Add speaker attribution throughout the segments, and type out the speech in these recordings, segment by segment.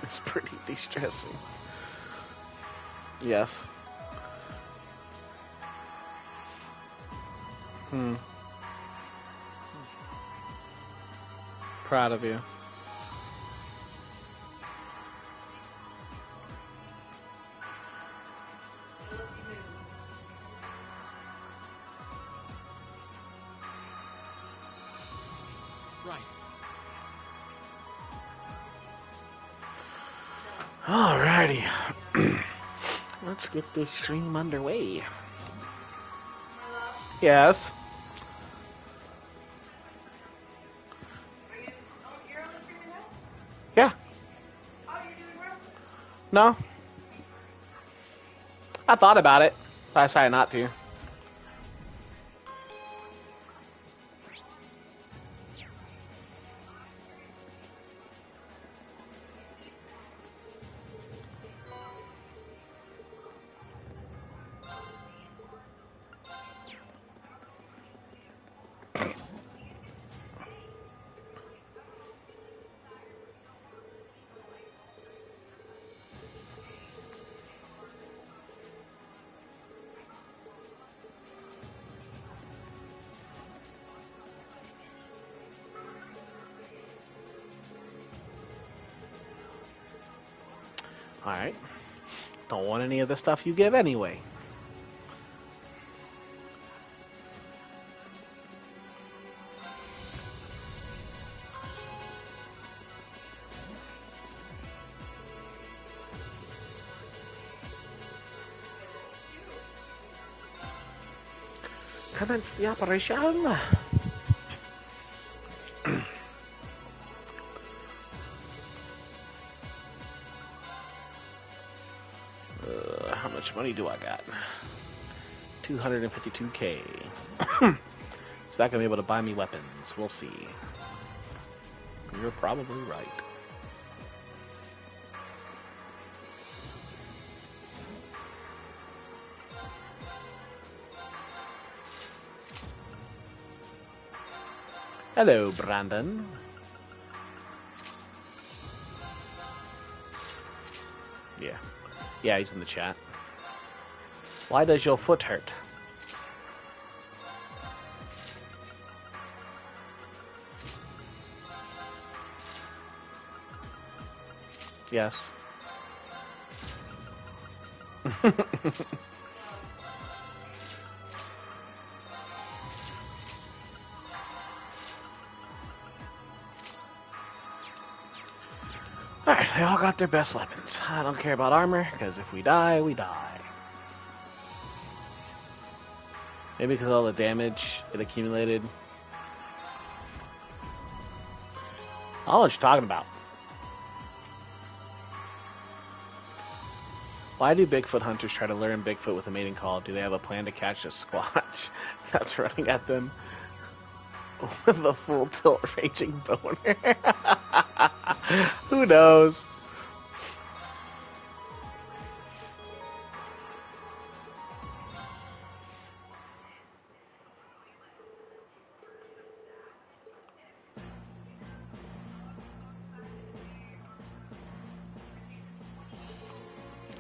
Speaker 1: It's pretty de-stressing. Yes. Proud of you.
Speaker 2: Right.
Speaker 1: Alrighty. Let's get this stream underway. Yes. Yeah. No. I thought about it, but I decided not to. Alright. Don't want any of the stuff you give anyway. Commence the operation. How much money do I got? 252k. Is that gonna be able to buy me weapons? We'll see. You're probably right. Hello, Brandon. Yeah. Yeah, he's in the chat. Why does your foot hurt? Yes. Alright, they all got their best weapons. I don't care about armor, because if we die, we die. Maybe because of all the damage it accumulated. I don't know what you're talking about. Why do Bigfoot hunters try to learn Bigfoot with a mating call? Do they have a plan to catch a Squatch that's running at them with a full tilt raging boner? Who knows?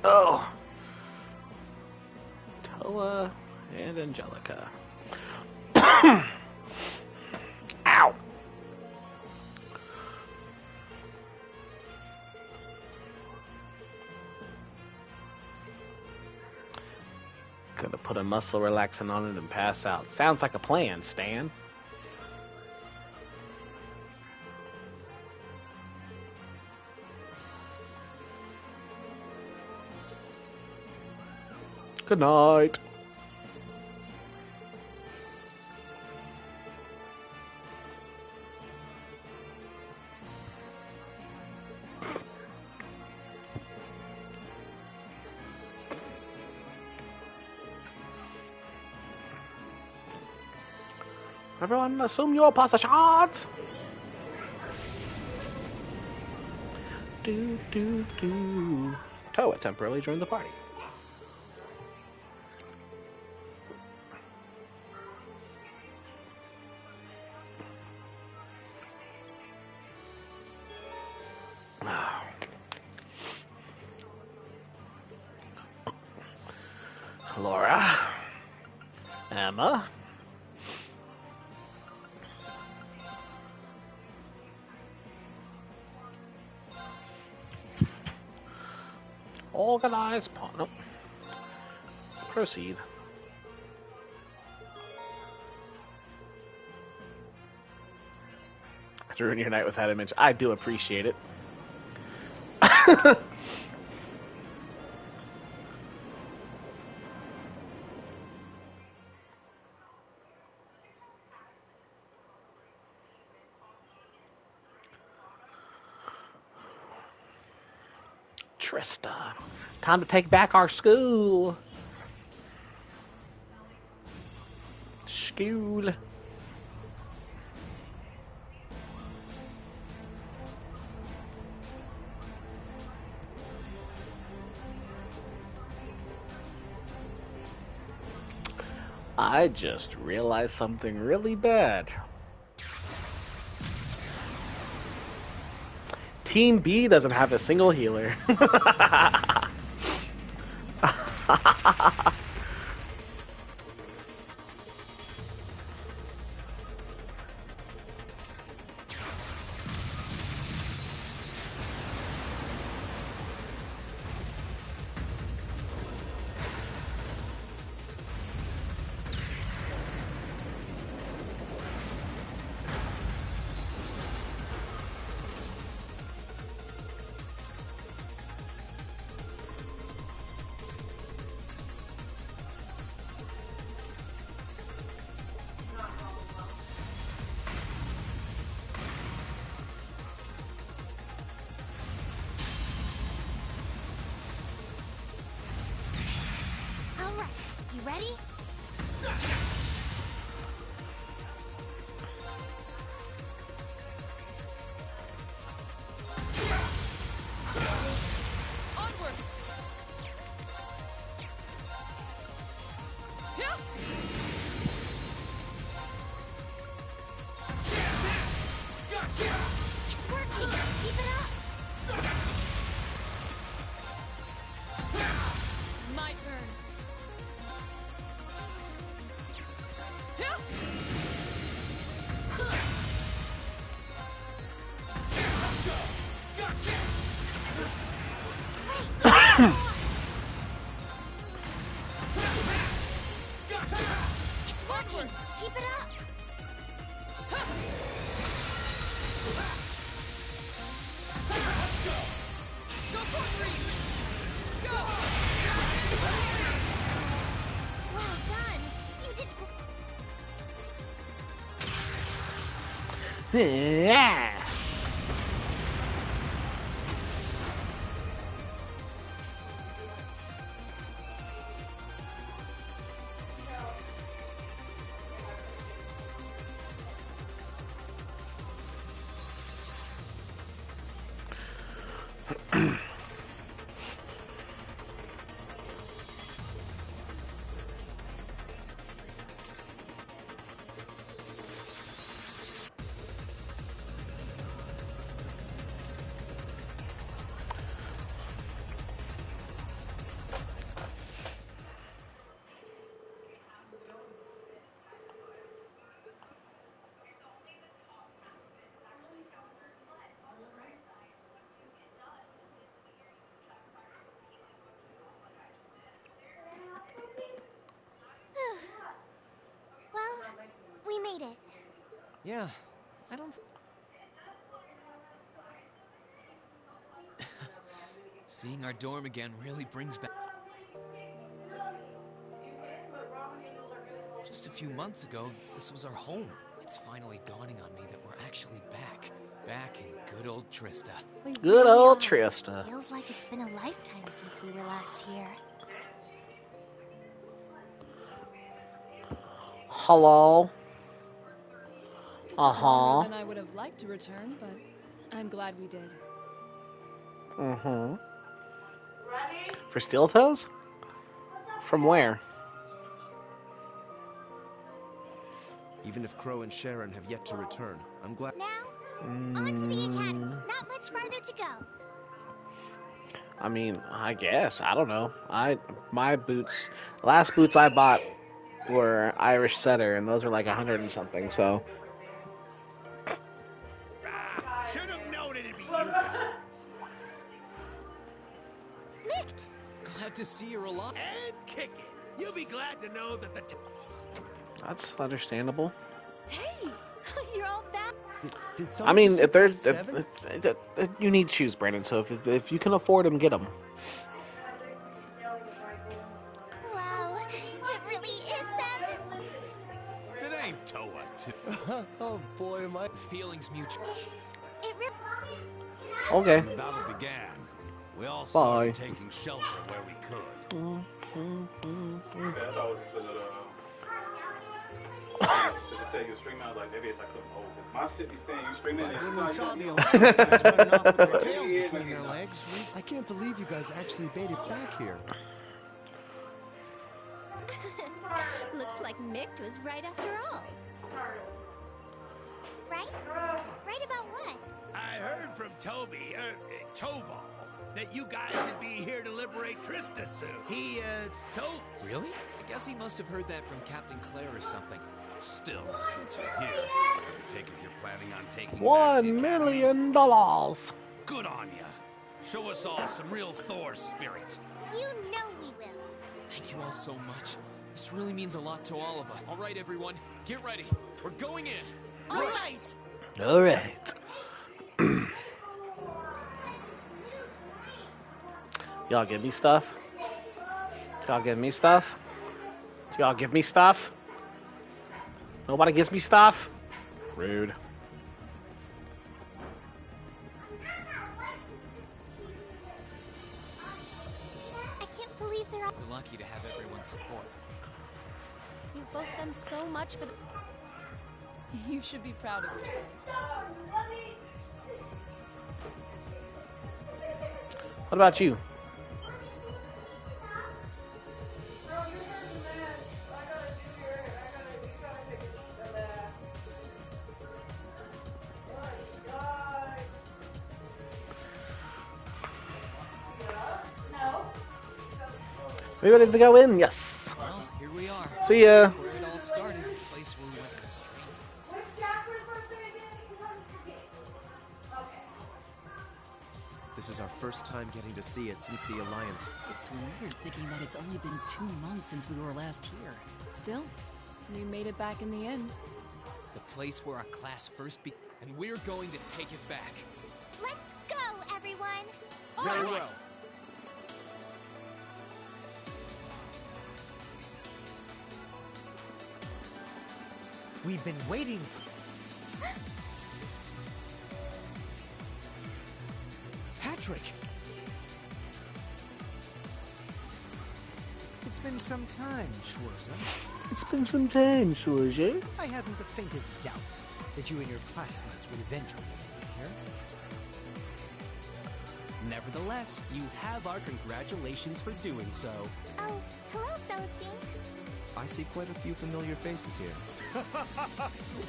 Speaker 1: Oh. Toa and Angelica. Ow. Gonna put a muscle relaxant on it and pass out. Sounds like a plan, Stan. Good night. Everyone, assume your positions. Toa temporarily joined the party. Laura. Emma. Organized pawn. Nope. Proceed. To ruin your night with that image. I do appreciate it. Trista. Time to take back our school. School. I just realized something really bad. Team B doesn't have a single healer.
Speaker 3: You ready?
Speaker 2: Onward! Yeah.
Speaker 3: It's working! Keep it up!
Speaker 2: My turn. Yeah.
Speaker 3: It's working! Keep it up!
Speaker 2: Go for three. Go.
Speaker 3: Well done! You did...
Speaker 1: Yeah.
Speaker 3: Well, we made it.
Speaker 2: Yeah, I don't. Seeing our dorm again really brings back. Just a few months ago, this was our home. It's finally dawning on me that we're actually back. Back in good old Trista.
Speaker 3: We
Speaker 1: Good
Speaker 3: really
Speaker 1: old
Speaker 3: are.
Speaker 1: Trista.
Speaker 3: Feels like it's been a lifetime since we were last here.
Speaker 1: Hello.
Speaker 4: It took
Speaker 1: Uh-huh.
Speaker 4: longer than I would have liked to return, but I'm glad we did.
Speaker 1: Mm-hmm. For Steel Toes? From where?
Speaker 5: Even if Crow and Sharon have yet to return, I'm glad.
Speaker 3: Now, on to the academy. Not much farther to go.
Speaker 1: I mean, I guess. I don't know. My boots, last boots I bought were Irish Setter, and those are like 100 and something. So
Speaker 6: Should have known it'd be you guys.
Speaker 3: Micked!
Speaker 2: Glad to see you're alive.
Speaker 6: And kicking. You'll be glad to know that the
Speaker 1: that's understandable.
Speaker 3: Hey! You're all back!
Speaker 5: Did
Speaker 1: I
Speaker 5: someone
Speaker 1: mean,
Speaker 5: just
Speaker 1: if
Speaker 5: say
Speaker 1: there's
Speaker 5: class seven?
Speaker 1: you need shoes, Brandon. So if you can afford them, get them.
Speaker 3: Wow, it really is them!
Speaker 6: If it ain't Toa, too.
Speaker 5: Oh boy, am I...
Speaker 2: Feelings mutual.
Speaker 3: It really...
Speaker 1: Okay.
Speaker 6: When the battle began, we all
Speaker 1: Bye.
Speaker 6: started taking shelter where we could.
Speaker 7: Okay, I thought it was just a little. Does it say you streaming? I was like, maybe it's like something old. Because my shit be saying you streaming. And
Speaker 5: When we
Speaker 7: it's
Speaker 5: saw
Speaker 7: not
Speaker 5: the
Speaker 7: you.
Speaker 5: Alliance guys running off with their tails
Speaker 7: Yeah,
Speaker 5: between their
Speaker 7: yeah.
Speaker 5: legs, I can't believe you guys actually made it back here.
Speaker 3: Looks like Micked was right after all. Right? Right about what?
Speaker 6: I heard from Toval, that you guys would be here to liberate Trista soon. He, told...
Speaker 2: Really? I guess he must have heard that from Captain Claire or something.
Speaker 6: Still, since you're here, I take it you're planning on taking back the
Speaker 1: $1
Speaker 6: Academy?
Speaker 1: million.
Speaker 6: Good on ya. Show us all some real Thor spirit.
Speaker 3: You know we will.
Speaker 2: Thank you all so much. This really means a lot to all of us. All right, everyone, get ready. We're going in.
Speaker 3: All right!
Speaker 1: All right. Y'all give me stuff? Y'all give me stuff? Y'all give me stuff? Nobody gives me stuff? Rude.
Speaker 3: I can't believe they're all...
Speaker 2: We're lucky to have everyone's support.
Speaker 4: You've both done so much for the... You should be proud of yourselves.
Speaker 1: What about you? We ready to go in? Yes.
Speaker 2: Well, here we are.
Speaker 1: See ya.
Speaker 2: Where it all started, the place where we went astray.
Speaker 5: This is our first time getting to see it since the Alliance.
Speaker 8: It's weird thinking that it's only been 2 months since we were last here.
Speaker 4: Still, we made it back in the end.
Speaker 2: The place where our class first and we're going to take it back.
Speaker 3: Let's go, everyone!
Speaker 5: Very well.
Speaker 9: We've been waiting.
Speaker 2: Patrick!
Speaker 9: It's been some time, Schwarzer.
Speaker 1: It's been some time, Sorja.
Speaker 9: I haven't the faintest doubt that you and your classmates would eventually be here.
Speaker 10: Nevertheless, you have our congratulations for doing so.
Speaker 3: Oh, hello, Celestine.
Speaker 5: I see quite a few familiar faces here.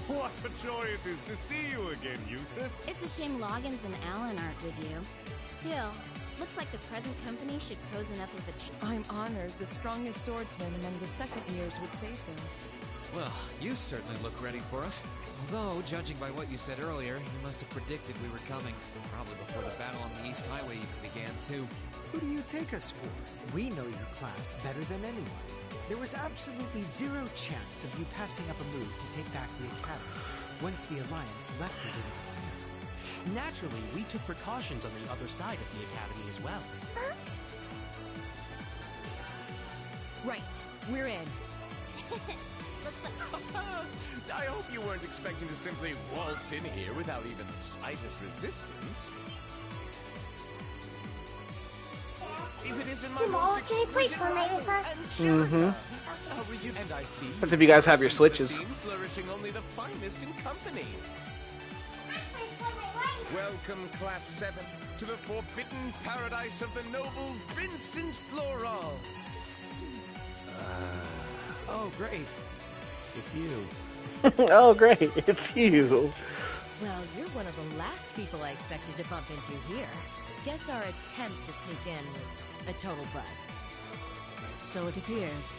Speaker 6: What a joy it is to see you again, Eustace.
Speaker 3: It's a shame Loggins and Alan aren't with you. Still, looks like the present company should pose enough of a
Speaker 4: I'm honored the strongest swordsman among the second years would say so.
Speaker 2: Well, you certainly look ready for us. Although, judging by what you said earlier, you must have predicted we were coming. Probably before the battle on the East Highway even began, too.
Speaker 9: Who do you take us for? We know your class better than anyone. There was absolutely zero chance of you passing up a move to take back the Academy once the Alliance left it in our care.
Speaker 10: Naturally, we took precautions on the other side of the Academy as well.
Speaker 8: Right, we're in.
Speaker 3: Looks like...
Speaker 6: I hope you weren't expecting to simply waltz in here without even the slightest resistance. If it isn't my most exquisite rival, Angelica. How are you? And I see.
Speaker 1: That's if you guys have your
Speaker 6: Since the
Speaker 1: switches.
Speaker 6: scene flourishing only the finest in company. Welcome, Class 7, to the forbidden paradise of the noble Vincent Florald.
Speaker 5: Oh, great. It's you.
Speaker 1: Oh, great. It's you.
Speaker 11: Well, you're one of the last people I expected to bump into here. Guess our attempt to sneak in was a total bust.
Speaker 12: So it appears.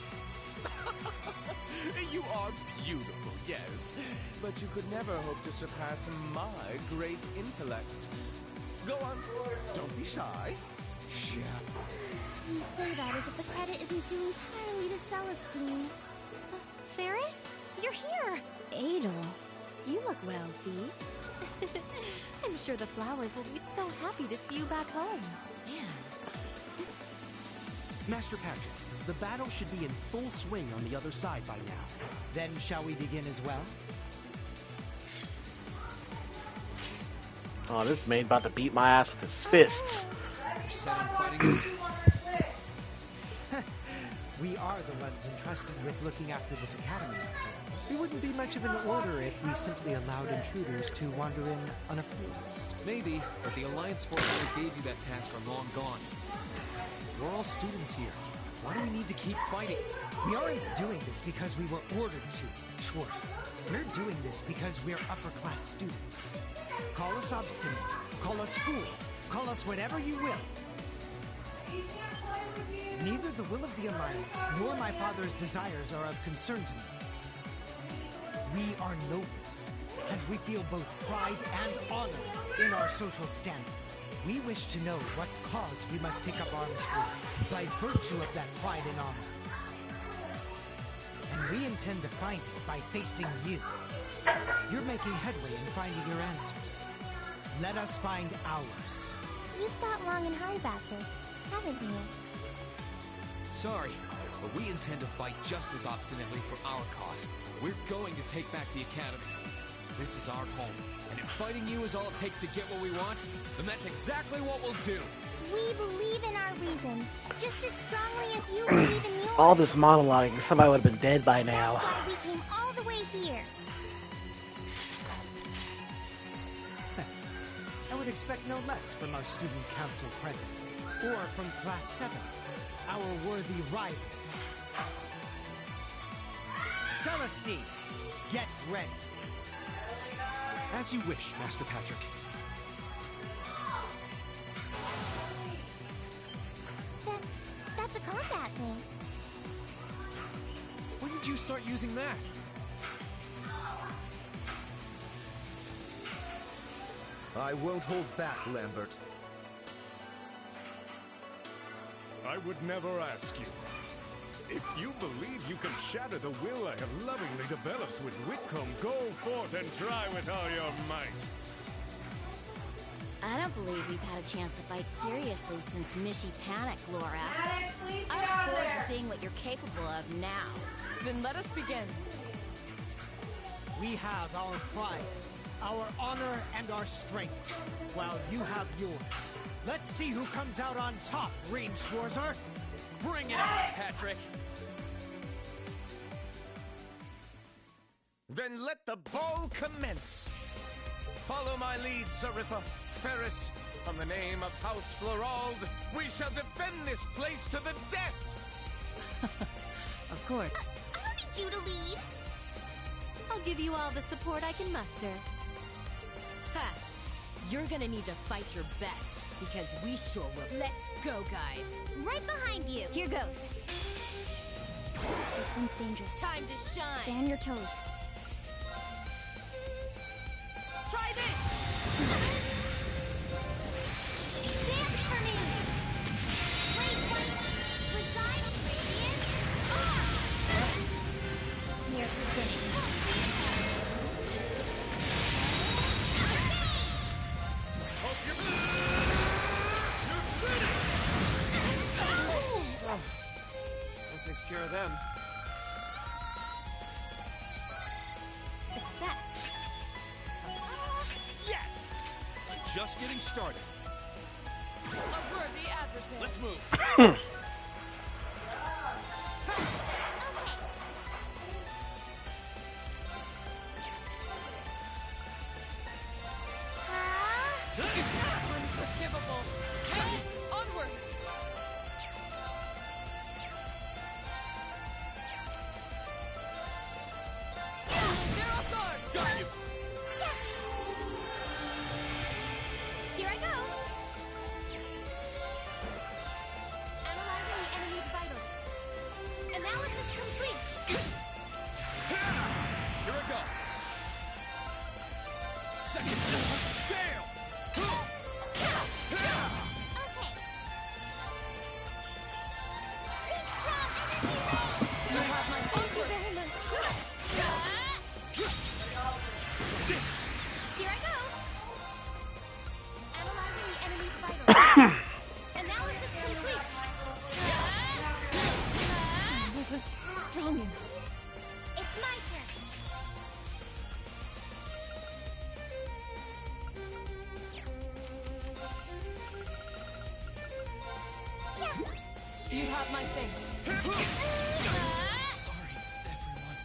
Speaker 10: You are beautiful, yes. But you could never hope to surpass my great intellect. Go on, don't be shy.
Speaker 3: You say that as if the credit isn't due entirely to Celestine. Ferris? You're here!
Speaker 4: Adel, you look well, Fee. I'm sure the flowers will be so happy to see you back home.
Speaker 11: Man.
Speaker 5: Master Patrick, the battle should be in full swing on the other side by now.
Speaker 9: Then shall we begin as well?
Speaker 1: Oh, this maid about to beat my ass with his fists.
Speaker 2: You're set on fighting us?
Speaker 9: We are the ones entrusted with looking after this academy. It wouldn't be much of an order if we simply allowed intruders to wander in unopposed.
Speaker 2: Maybe, but the Alliance forces that gave you that task are long gone. We're all students here. Why do we need to keep fighting?
Speaker 9: We aren't doing this because we were ordered to, Schwarzer. We're doing this because we're upper-class students. Call us obstinate, call us fools, call us whatever you will. Neither the will of the Alliance nor my father's desires are of concern to me. We are nobles, and we feel both pride and honor in our social standing. We wish to know what cause we must take up arms for, by virtue of that pride and honor. And we intend to find it by facing you. You're making headway in finding your answers. Let us find ours.
Speaker 3: You've thought long and hard about this, haven't you?
Speaker 2: Sorry, but we intend to fight just as obstinately for our cause. We're going to take back the Academy. This is our home, and if fighting you is all it takes to get what we want, then that's exactly what we'll do.
Speaker 3: We believe in our reasons, just as strongly as you believe in yours.
Speaker 1: All this monologuing, somebody would have been dead by now.
Speaker 3: That's why we came all the way here.
Speaker 9: I would expect no less from our student council president, or from Class 7, our worthy rivals. Celestine, get ready.
Speaker 5: As you wish, Master Patrick.
Speaker 3: That's a combat thing.
Speaker 2: When did you start using that?
Speaker 5: I won't hold back, Lambert.
Speaker 6: I would never ask you. If you believe you can shatter the will I have lovingly developed with Whitcomb, go forth and try with all your might.
Speaker 3: I don't believe we've had a chance to fight seriously since Mishy panicked, Laura. I look forward to seeing what you're capable of now.
Speaker 11: Then let us begin.
Speaker 9: We have our pride, our honor, and our strength, while you have yours. Let's see who comes out on top, Rean Schwarzer.
Speaker 2: Bring it on, Patrick!
Speaker 6: Then let the ball commence. Follow my lead, Seripha. Ferris, on the name of House Florald, we shall defend this place to the death!
Speaker 12: Of course.
Speaker 3: I don't need you to lead.
Speaker 4: I'll give you all the support I can muster.
Speaker 11: Ha! You're gonna need to fight your best, because we sure will. Let's go, guys.
Speaker 3: Right behind you. Here goes. This one's dangerous.
Speaker 11: Time to shine.
Speaker 3: Stay on your toes.
Speaker 11: Try this!
Speaker 3: Dance for me! Great white! Reside radiant! Near beginning.
Speaker 5: That takes care of them.
Speaker 3: Success.
Speaker 10: Yes! I'm just getting started.
Speaker 11: A worthy adversary.
Speaker 10: Let's move.
Speaker 11: Unforgivable. Hey, onward! They're off guard!
Speaker 10: Got you!
Speaker 4: Analysis complete. I wasn't strong enough.
Speaker 3: It's my turn.
Speaker 4: You have my thanks.
Speaker 2: Sorry, everyone.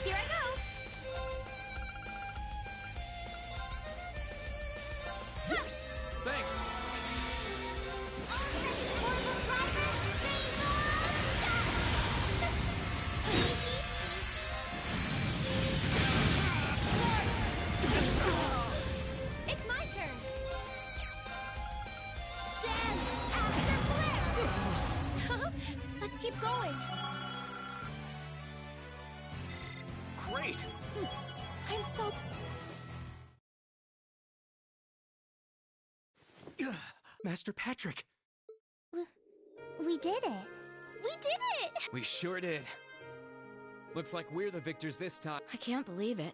Speaker 3: Here I go.
Speaker 2: Thanks.
Speaker 3: It's my turn. Dance, Aster Flare. Let's keep going.
Speaker 2: Great.
Speaker 4: I'm so...
Speaker 5: Master Patrick!
Speaker 3: We did it. We did it!
Speaker 2: We sure did. Looks like we're the victors this time.
Speaker 3: I can't believe it.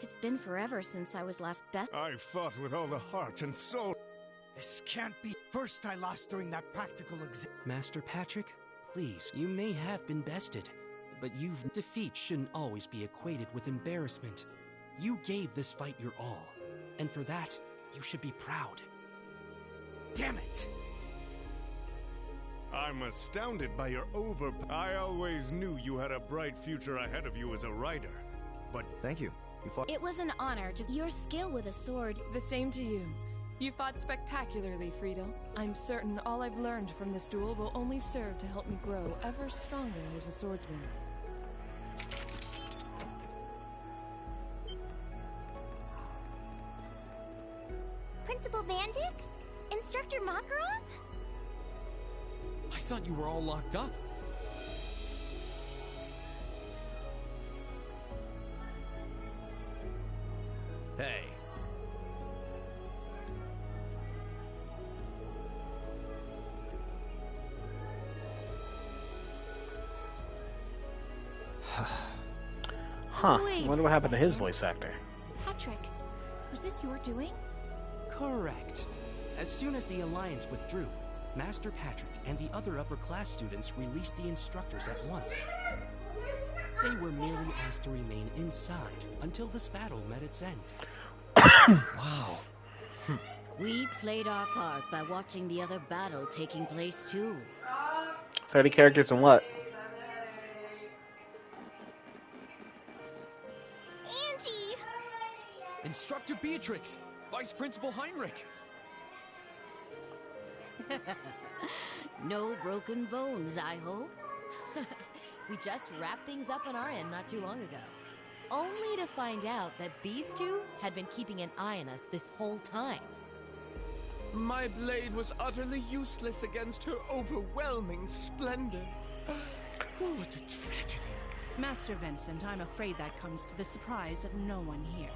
Speaker 3: It's been forever since I was last best.
Speaker 10: I fought with all the heart and soul.
Speaker 9: This can't be. First I lost during that practical exam.
Speaker 5: Master Patrick, please, you may have been bested, but defeat shouldn't always be equated with embarrassment. You gave this fight your all, and for that, you should be proud.
Speaker 9: Damn it!
Speaker 10: I'm astounded by your I always knew you had a bright future ahead of you as a rider, but...
Speaker 5: Thank you. You fought...
Speaker 3: It was an honor to... Your skill with a sword...
Speaker 13: The same to you. You fought spectacularly, Friedel. I'm certain all I've learned from this duel will only serve to help me grow ever stronger as a swordsman.
Speaker 3: Principal Vandik? Instructor Makarov?
Speaker 2: I thought you were all locked up. Hey.
Speaker 1: Huh.
Speaker 4: Wait
Speaker 1: I wonder what happened to his voice actor.
Speaker 4: Patrick, was this your doing?
Speaker 5: Correct. As soon as the Alliance withdrew, Master Patrick and the other upper-class students released the instructors at once. They were merely asked to remain inside until this battle met its end.
Speaker 2: Wow.
Speaker 3: We played our part by watching the other battle taking place too.
Speaker 1: 30 characters and what?
Speaker 3: Angie!
Speaker 2: Instructor Beatrix! Vice Principal Heinrich!
Speaker 3: No broken bones, I hope.
Speaker 11: We just wrapped things up on our end not too long ago. Only to find out that these two had been keeping an eye on us this whole time.
Speaker 10: My blade was utterly useless against her overwhelming splendor. What a tragedy.
Speaker 12: Master Vincent, I'm afraid that comes to the surprise of no one here.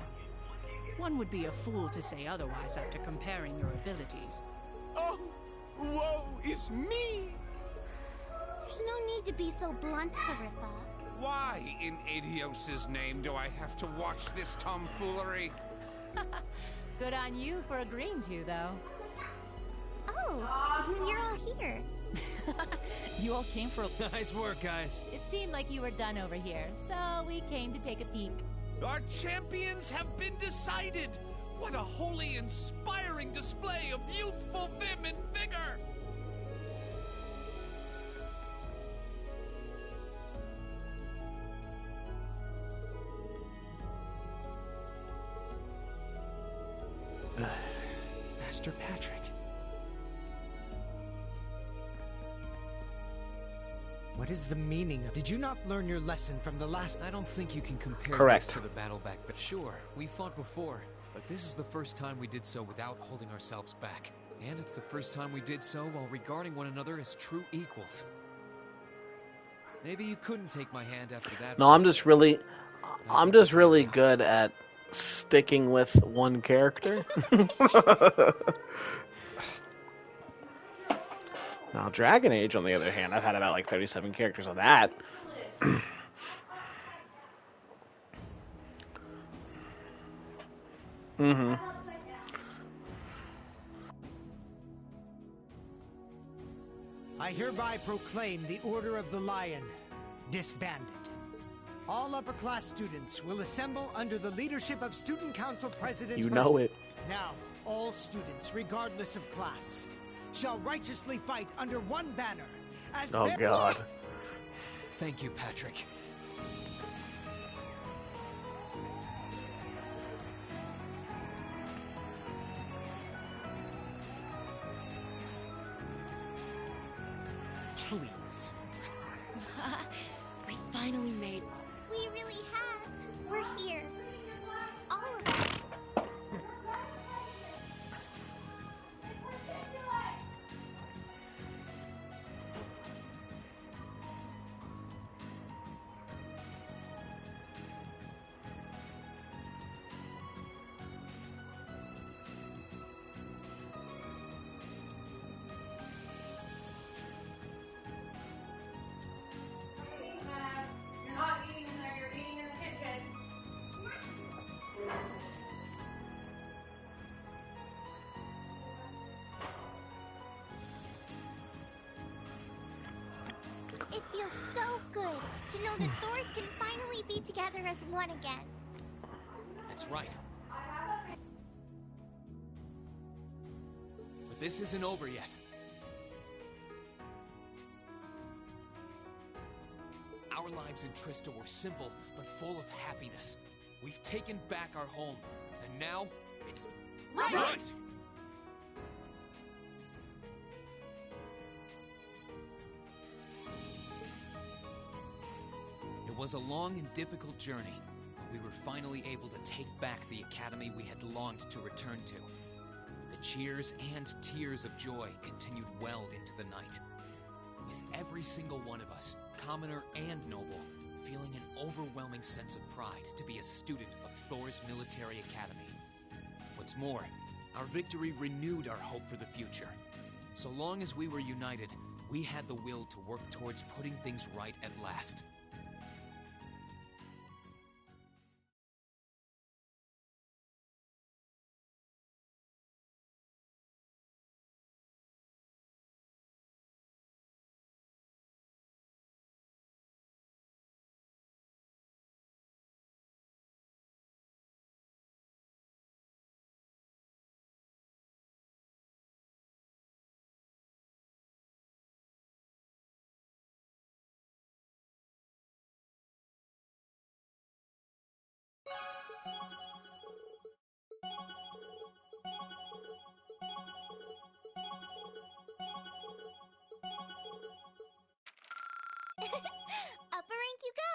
Speaker 12: One would be a fool to say otherwise after comparing your abilities.
Speaker 10: Oh, woe is me!
Speaker 3: There's no need to be so blunt, Sarippa.
Speaker 14: Why, in Adios's name, do I have to watch this tomfoolery?
Speaker 11: Good on you for agreeing to, though.
Speaker 3: Oh, you're all here.
Speaker 12: You all came for...
Speaker 2: Nice work, guys.
Speaker 11: It seemed like you were done over here, so we came to take a peek.
Speaker 14: Our champions have been decided! What a wholly inspiring display of youthful vim and vigor!
Speaker 5: Master Patrick.
Speaker 9: What is the meaning of... Did you not learn your lesson from the last...
Speaker 2: I don't think you can compare
Speaker 1: Correct.
Speaker 2: this to the battle back then. Sure, we fought before, but this is the first time we did so without holding ourselves back. And it's the first time we did so while regarding one another as true equals. Maybe you couldn't take my hand after that.
Speaker 1: No, I'm just really good at sticking with one character. Now, Dragon Age, on the other hand, I've had about like 37 characters on that.
Speaker 9: I hereby proclaim the Order of the Lion disbanded. All upper-class students will assemble under the leadership of Student Council President
Speaker 1: You know
Speaker 9: Hershey.
Speaker 1: it.
Speaker 9: Now, all students, regardless of class, shall righteously fight under one banner as
Speaker 1: Oh God.
Speaker 2: Thank you, Patrick.
Speaker 9: Please.
Speaker 4: We finally made...
Speaker 15: We really have. We're here. All of us.
Speaker 16: You're not eating in there, you're eating in the kitchen.
Speaker 15: It feels so good to know that Thors can finally be together as one again.
Speaker 2: That's right. But this isn't over yet. Our lives in Trista were simple, but full of happiness. We've taken back our home, and now it's right! It was a long and difficult journey, but we were finally able to take back the academy we had longed to return to. The cheers and tears of joy continued well into the night, with every single one of us, commoner and noble, feeling an overwhelming sense of pride to be a student of Thors Military Academy. What's more, our victory renewed our hope for the future. So long as we were united, we had the will to work towards putting things right at last.
Speaker 15: Upper rank you go!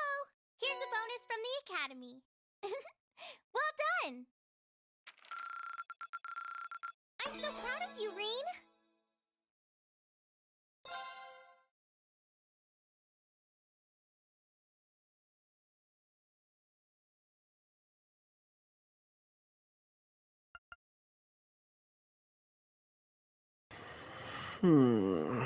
Speaker 15: Here's a bonus from the Academy. Well done! I'm so proud of you, Reen!
Speaker 1: Oh.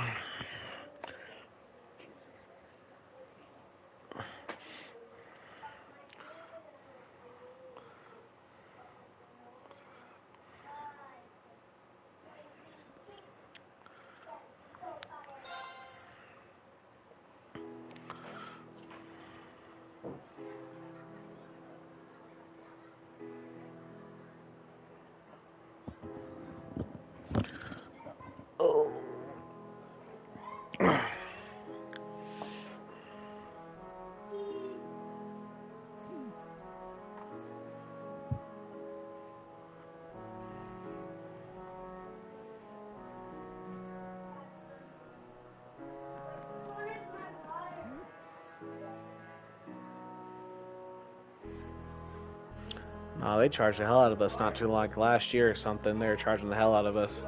Speaker 1: No, they charged the hell out of us not too long, like last year or something. They were charging the hell out of us.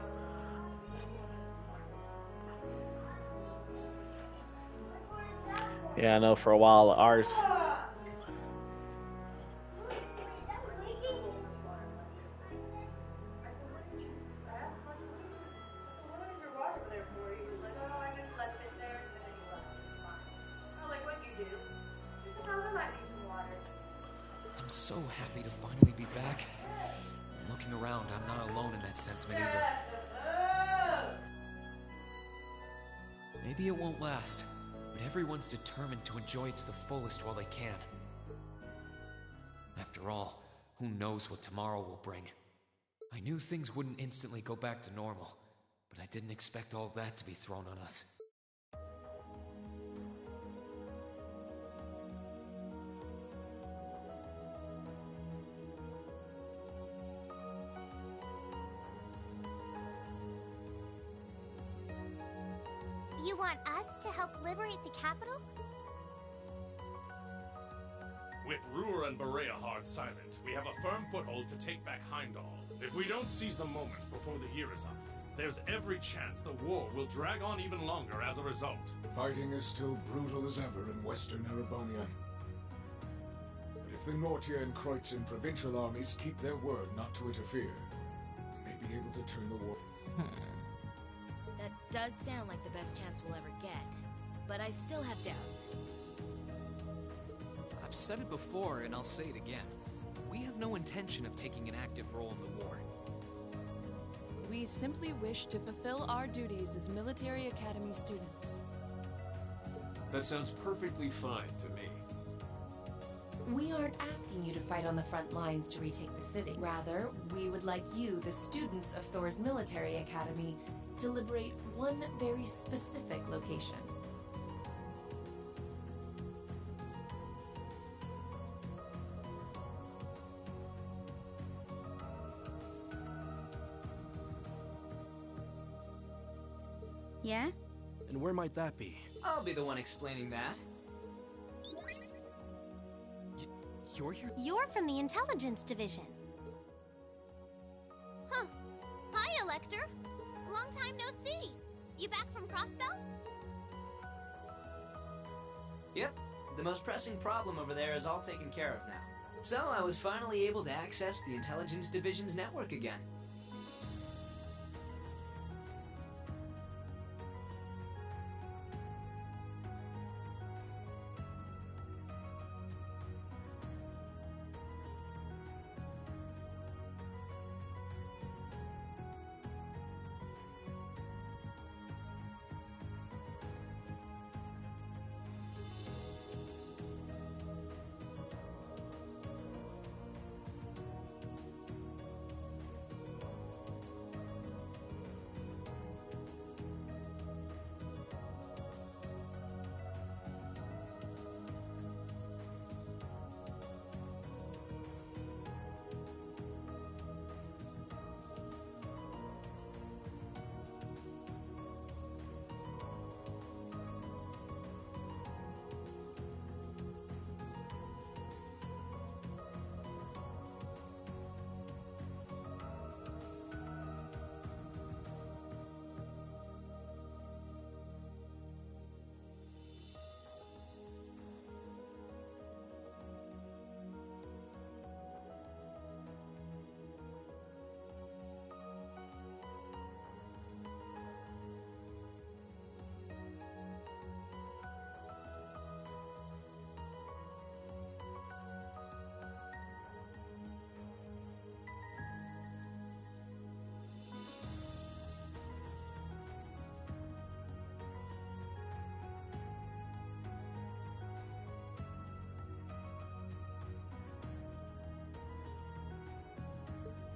Speaker 1: Yeah, I know for a while ours.
Speaker 2: I'm so happy to finally be back. Looking around, I'm not alone in that sentiment either. Maybe it won't last, but everyone's determined to enjoy it to the fullest while they can. After all, who knows what tomorrow will bring? I knew things wouldn't instantly go back to normal, but I didn't expect all that to be thrown on us.
Speaker 15: You want us to help liberate the capital?
Speaker 17: With Ruhr and Berea hard silent, we have a firm foothold to take back Heimdall. If we don't seize the moment before the year is up, there's every chance the war will drag on even longer as a result.
Speaker 18: Fighting is still brutal as ever in western Erebonia. But if the Nortia and Kreutzen provincial armies keep their word not to interfere, we may be able to turn the war.
Speaker 11: That does sound like the best chance we'll ever get, but I still have doubts.
Speaker 2: I've said it before, and I'll say it again. We have no intention of taking an active role in the war.
Speaker 13: We simply wish to fulfill our duties as Military Academy students.
Speaker 19: That sounds perfectly fine to me.
Speaker 20: We aren't asking you to fight on the front lines to retake the city. Rather, we would like you, the students of Thor's Military Academy, to liberate one very specific location.
Speaker 21: Yeah?
Speaker 5: And where might that be?
Speaker 22: I'll be the one explaining that.
Speaker 2: You're here?
Speaker 15: You're from the Intelligence Division. Huh. Hi, Elector. Long time no see. You back from Crossbell?
Speaker 22: Yep, the most pressing problem over there is all taken care of now. So I was finally able to access the Intelligence Division's network again.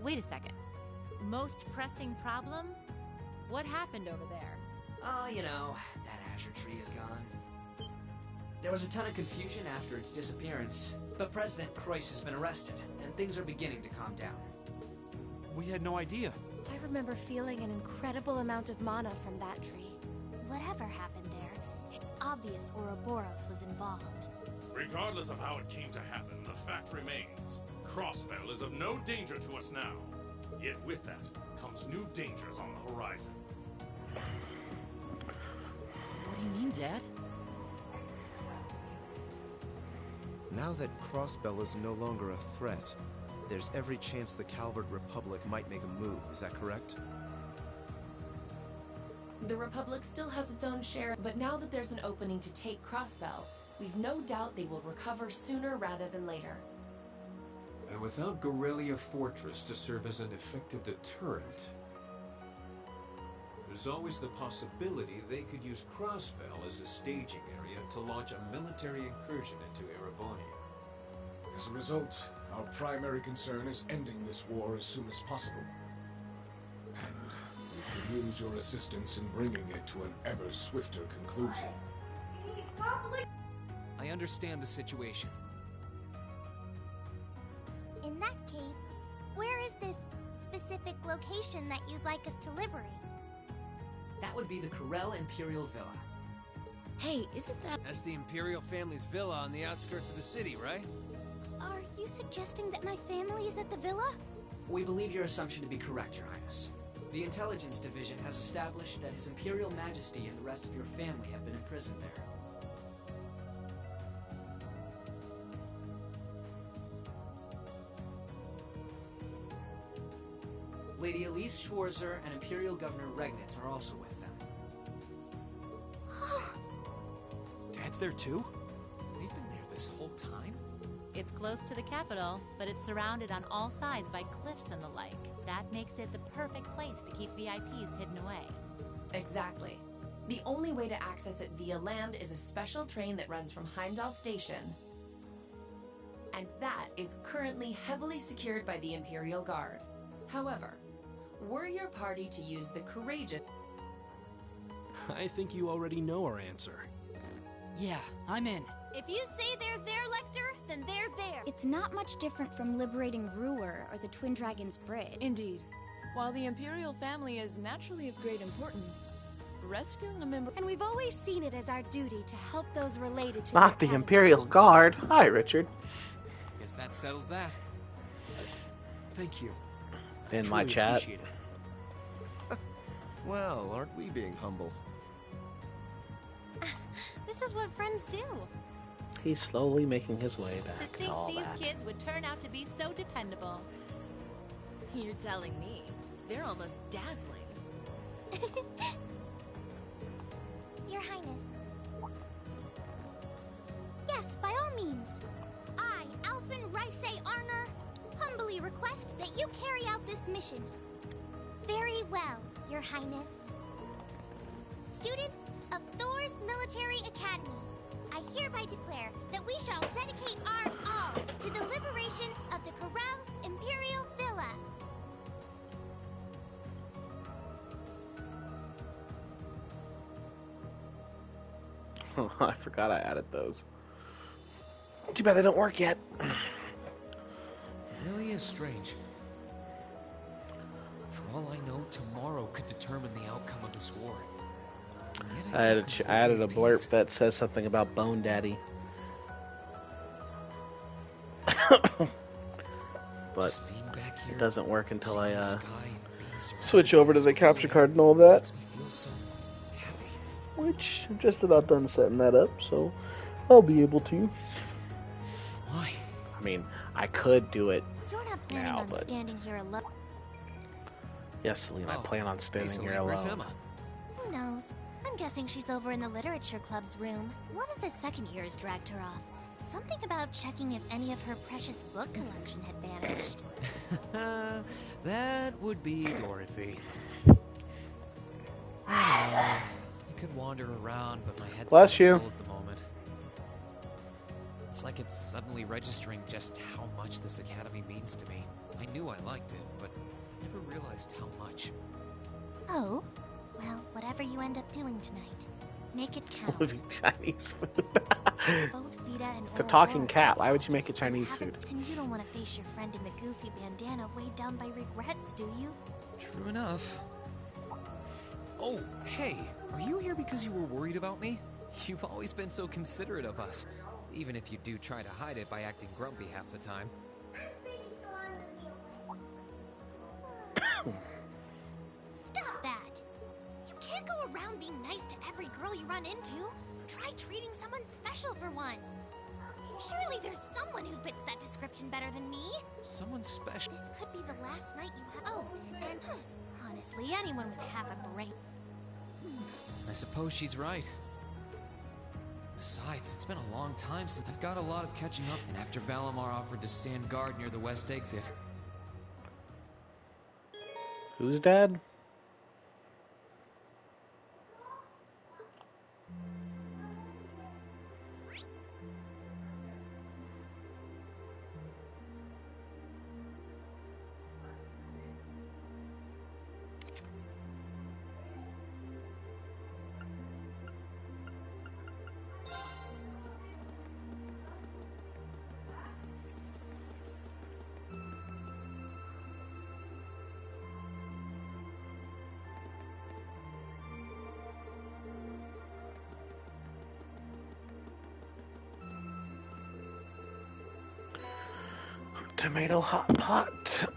Speaker 11: Wait a second. Most pressing problem? What happened over there?
Speaker 22: Oh, you know, that Azure Tree is gone. There was a ton of confusion after its disappearance, but President Kreuz has been arrested, and things are beginning to calm down.
Speaker 5: We had no idea.
Speaker 4: I remember feeling an incredible amount of mana from that tree.
Speaker 15: Whatever happened there, it's obvious Ouroboros was involved.
Speaker 17: Regardless of how it came to happen, the fact remains. Crossbell is of no danger to us now. Yet with that comes new dangers on the horizon.
Speaker 22: What do you mean, Dad?
Speaker 23: Now that Crossbell is no longer a threat, there's every chance the Calvard Republic might make a move, is that correct?
Speaker 20: The Republic still has its own share, but now that there's an opening to take Crossbell, we've no doubt they will recover sooner rather than later.
Speaker 19: And without Gorelia Fortress to serve as an effective deterrent, there's always the possibility they could use Crossbell as a staging area to launch a military incursion into Erebonia.
Speaker 18: As a result, our primary concern is ending this war as soon as possible. And we could use your assistance in bringing it to an ever swifter conclusion.
Speaker 2: I understand the situation.
Speaker 15: In that case, where is this specific location that you'd like us to liberate?
Speaker 22: That would be the Corel Imperial Villa.
Speaker 11: Hey, isn't that...
Speaker 6: That's the Imperial family's villa on the outskirts of the city, right?
Speaker 15: Are you suggesting that my family is at the villa?
Speaker 22: We believe your assumption to be correct, Your Highness. The Intelligence Division has established that His Imperial Majesty and the rest of your family have been imprisoned there. Lady Elise Schwarzer and Imperial Governor Regnitz are also with them.
Speaker 2: Dad's there too? They've been there this whole time?
Speaker 11: It's close to the capital, but it's surrounded on all sides by cliffs and the like. That makes it the perfect place to keep VIPs hidden away.
Speaker 20: Exactly. The only way to access it via land is a special train that runs from Heimdall Station. And that is currently heavily secured by the Imperial Guard. However, were your party to use the courageous...
Speaker 5: I think you already know our answer.
Speaker 7: Yeah, I'm in.
Speaker 15: If you say they're there, Lecter, then they're there.
Speaker 21: It's not much different from liberating Ruhr or the Twin Dragons Bridge.
Speaker 13: Indeed. While the Imperial family is naturally of great importance, rescuing a member...
Speaker 15: And we've always seen it as our duty to help those related to
Speaker 1: Not the Imperial Guard. Hi, Richard.
Speaker 2: Guess that settles that.
Speaker 5: Thank you.
Speaker 1: In my chat.
Speaker 23: Well, aren't we being humble?
Speaker 21: This is what friends do.
Speaker 1: He's slowly making his way
Speaker 11: To
Speaker 1: back.
Speaker 11: think
Speaker 1: all
Speaker 11: these
Speaker 1: that.
Speaker 11: kids would turn out to be so dependable. You're telling me. They're almost dazzling.
Speaker 15: Your Highness. Yes, by all means. I, Alphen Reise Arner, humbly request that you carry out this mission. Very well, Your Highness. Students of Thor's Military Academy, I hereby declare that we shall dedicate our all to the liberation of the Corel Imperial Villa.
Speaker 1: Oh, I forgot I added those. Too bad they don't work yet.
Speaker 2: Really is strange. For all I know, tomorrow could determine the outcome of this war. And yet
Speaker 1: I added a blurb that says something about Bone Daddy. But it doesn't work until I switch over to the capture card and all that. Which I'm just about done setting that up, so I'll be able to.
Speaker 2: Why?
Speaker 1: I mean, I could do it
Speaker 15: You're not planning
Speaker 1: now,
Speaker 15: on
Speaker 1: but
Speaker 15: standing here alone.
Speaker 1: yes, Celine, I plan on standing here
Speaker 2: Where's
Speaker 1: alone.
Speaker 2: Emma?
Speaker 15: Who knows? I'm guessing she's over in the literature club's room. One of the second years dragged her off. Something about checking if any of her precious book collection had vanished.
Speaker 2: That would be Dorothy. I could wander around, but my head's
Speaker 1: Bless you.
Speaker 2: full at the moment. It's like it's suddenly registering just how much this academy means to me. I knew I liked it, but I never realized how much.
Speaker 15: Oh? Well, whatever you end up doing tonight, make it count.
Speaker 1: Moving Chinese food.
Speaker 15: Both Vita and
Speaker 1: It's a
Speaker 15: Ouroboros
Speaker 1: talking cat. Why would you make it Chinese food?
Speaker 15: And you don't want to face your friend in the goofy bandana weighed down by regrets, do you?
Speaker 2: True enough. Oh, hey, are you here because you were worried about me? You've always been so considerate of us, even if you do try to hide it by acting grumpy half the time.
Speaker 15: Stop that! You can't go around being nice to every girl you run into. Try treating someone special for once. Surely there's someone who fits that description better than me.
Speaker 2: Someone special?
Speaker 15: This could be the last night you have. Oh, and honestly, anyone with half a brain.
Speaker 2: I suppose she's right. Besides, it's been a long time since I've got a lot of catching up, and after Valimar offered to stand guard near the west exit.
Speaker 1: Who's dad? Tomato hot pot.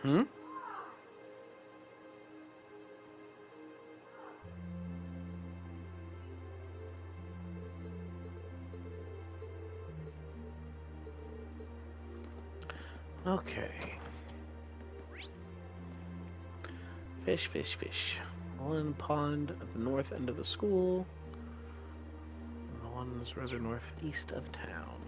Speaker 1: Hmm? Okay. Fish, fish, fish. One pond at the north end of the school. And the one is rather northeast of town.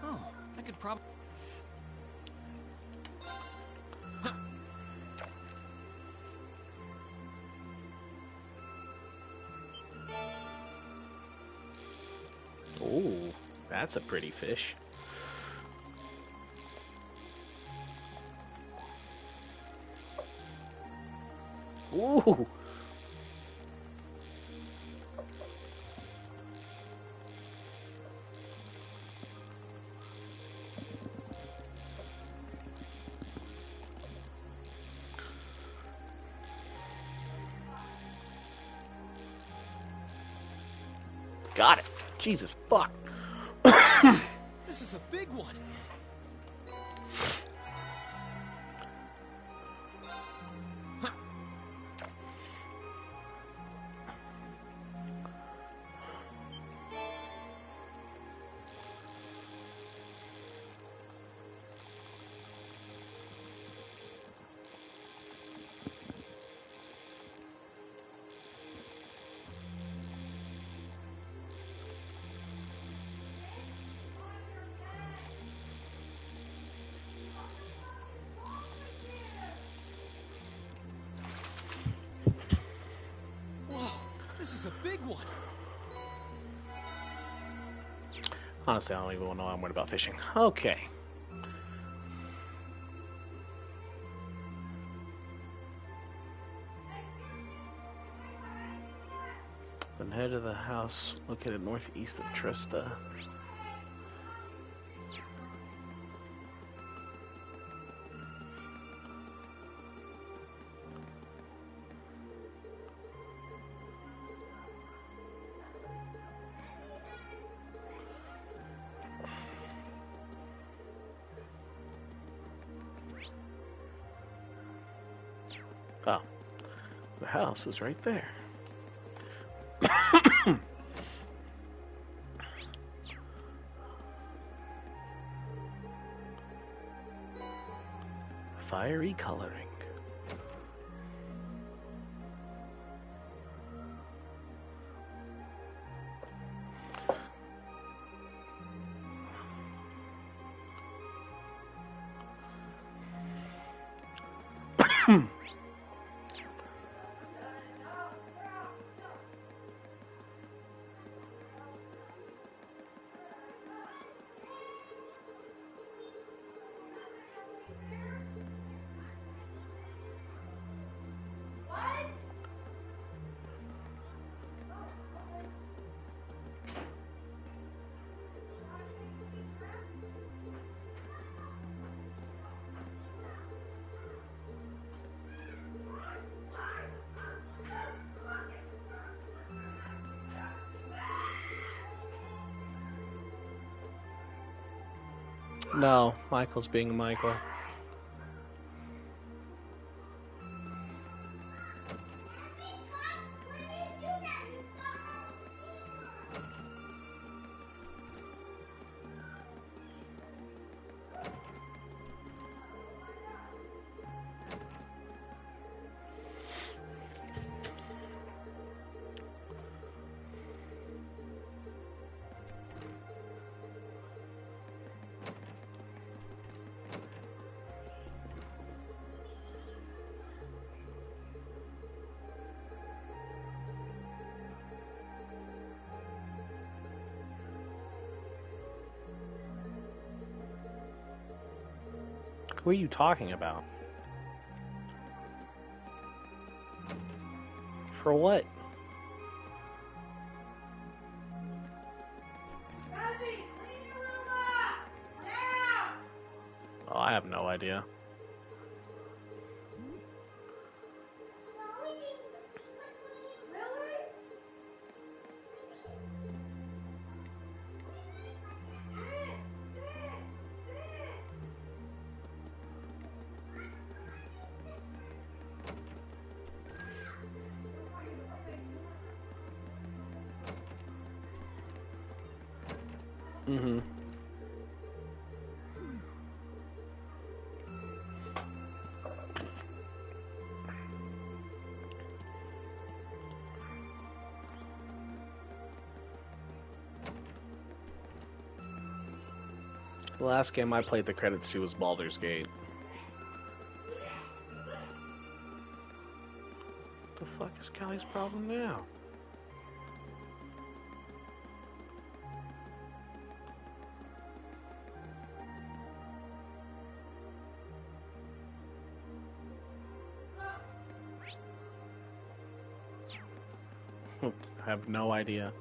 Speaker 2: Oh, I could probably...
Speaker 1: Oh, that's a pretty fish. Ooh. Got it. Jesus fuck.
Speaker 2: This is a big one. This is a big one.
Speaker 1: Honestly, I don't even know I'm worried about fishing. Okay. Then head to the house located northeast of Trista. Oh, the house is right there. Fiery coloring. No, Michael's being Michael. Who are you talking about? For what? Oh, I have no idea. Mm-hmm. The last game I played the credits to was Baldur's Gate. What the fuck is Callie's problem now? I have no idea.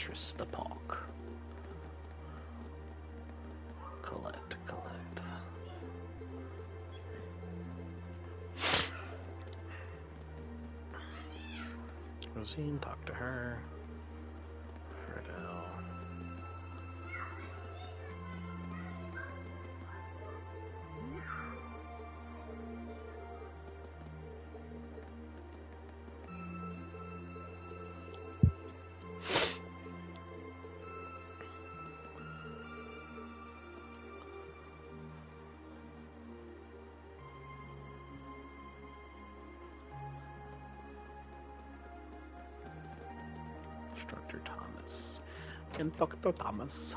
Speaker 1: Trista Park. Collect. Rosine, talk to her. Fredel. Dr. Thomas. And Dr. Thomas.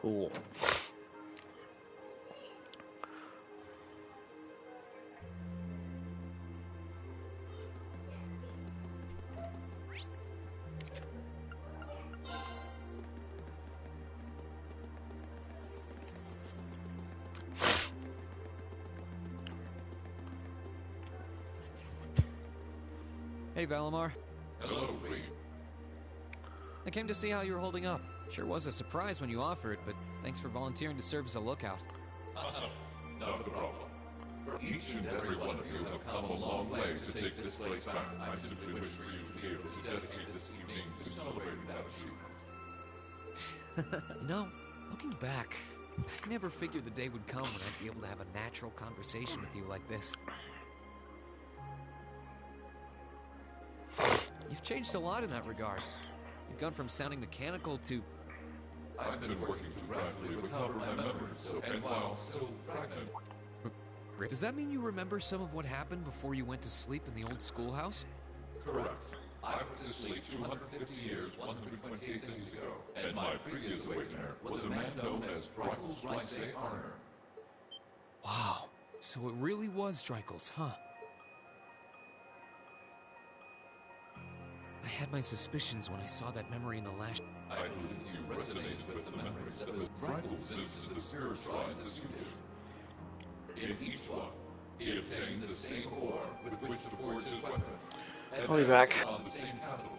Speaker 1: Cool.
Speaker 2: Hey, Valimar.
Speaker 3: Hello, Reed.
Speaker 2: I came to see how you were holding up. Sure was a surprise when you offered, but thanks for volunteering to serve as a lookout.
Speaker 3: Not a problem. Each and every one of you have come a long way to take this place back. I simply wish for you to be able to dedicate this evening to celebrating that achievement.
Speaker 2: You know, looking back, I never figured the day would come when I'd be able to have a natural conversation with you like this. You've changed a lot in that regard. You've gone from sounding mechanical to...
Speaker 3: I've been working to gradually recover my memories, and while still fragmented...
Speaker 2: Does that mean you remember some of what happened before you went to sleep in the old schoolhouse?
Speaker 3: Correct. I went to sleep 250 years, 128 days ago, and my previous awakener was a man known as Drykel's Rysay Arner.
Speaker 2: Wow. So it really was Drykel's, huh? I had my suspicions when I saw that memory in the last...
Speaker 3: I believe you resonated with the memories that was Drykel's visited the spirit shrines as you did. In each one, he obtained the same ore with which to forge his weapon.
Speaker 1: I'll be back.
Speaker 3: On the same capital.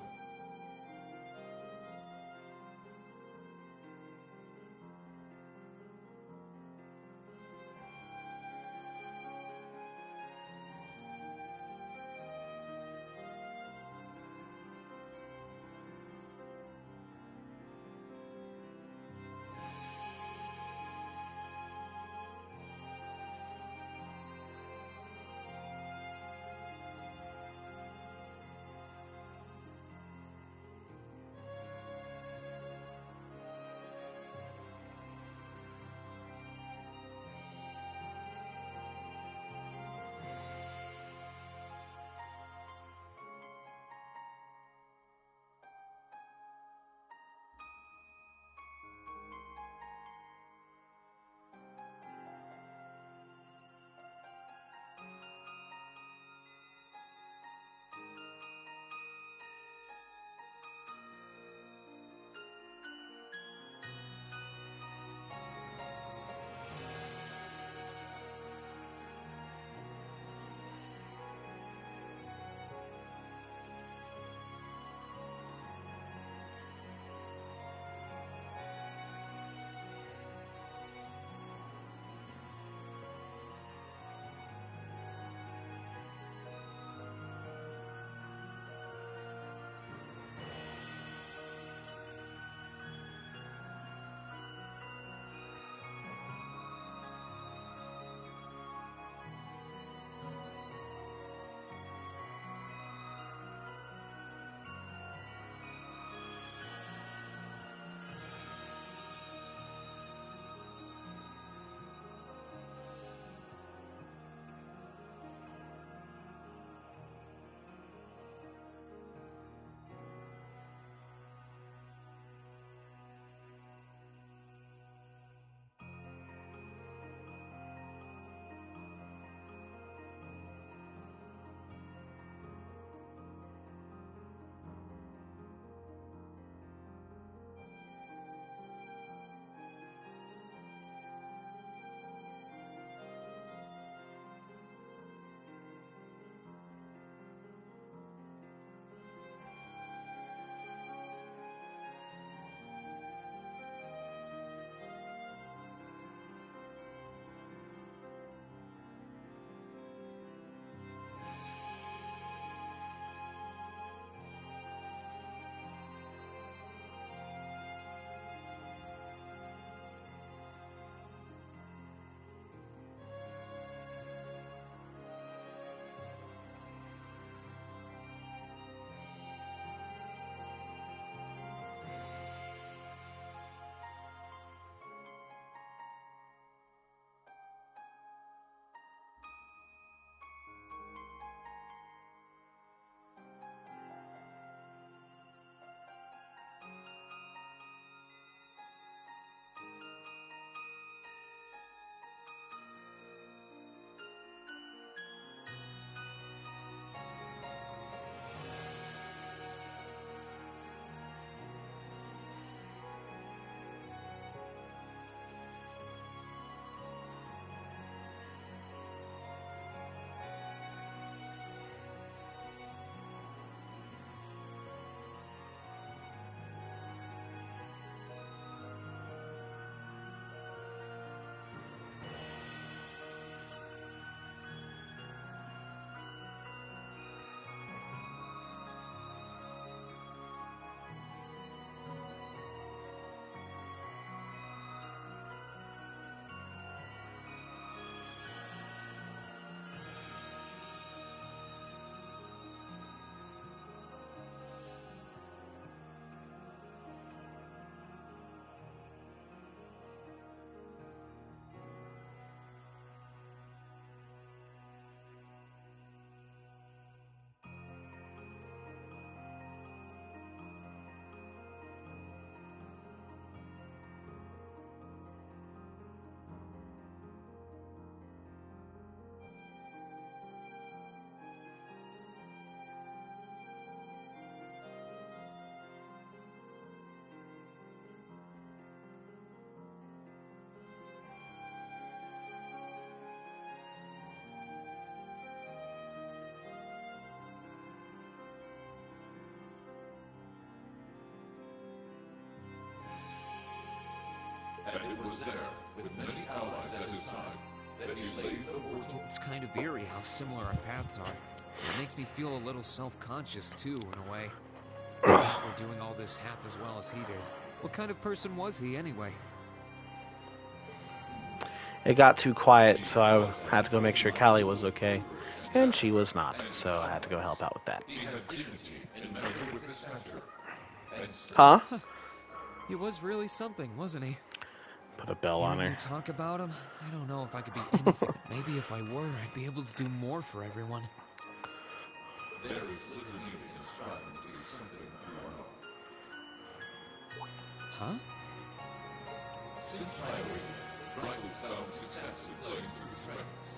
Speaker 3: And it was there, with many allies at his side, that he laid the mortal...
Speaker 2: It's kind of eerie how similar our paths are. It makes me feel a little self-conscious, too, in a way. We're doing all this half as well as he did. What kind of person was he, anyway?
Speaker 1: It got too quiet, so I had to go make sure Callie was okay. And she was not, so I had to go help out with that.
Speaker 3: He had dignity in measure with his stature.
Speaker 1: Huh?
Speaker 2: He was really something, wasn't he?
Speaker 1: Put a bell on
Speaker 2: Hearing
Speaker 1: her.
Speaker 2: you talk about him, I don't know if I could be anything. Maybe if I were, I'd be able to do more for everyone.
Speaker 3: There is little need in striving to be something you are not.
Speaker 2: Huh?
Speaker 3: Since childhood, Dracula's found success in playing to his strengths.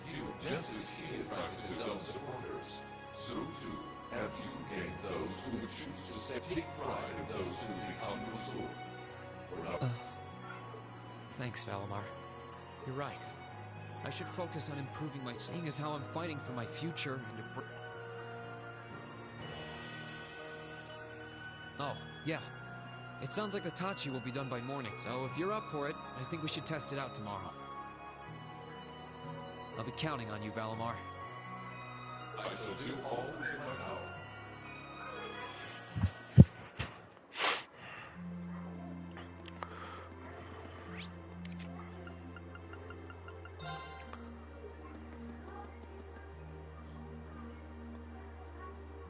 Speaker 3: You, just as he attracted his own supporters, so too have you gained those who would choose to take pride in those who become your sword. For now...
Speaker 2: Thanks, Valimar. You're right. I should focus on improving my... Seeing as how I'm fighting for my future and... Oh, yeah. It sounds like the Tachi will be done by morning, so if you're up for it, I think we should test it out tomorrow. I'll be counting on you, Valimar.
Speaker 3: I shall do all within my power.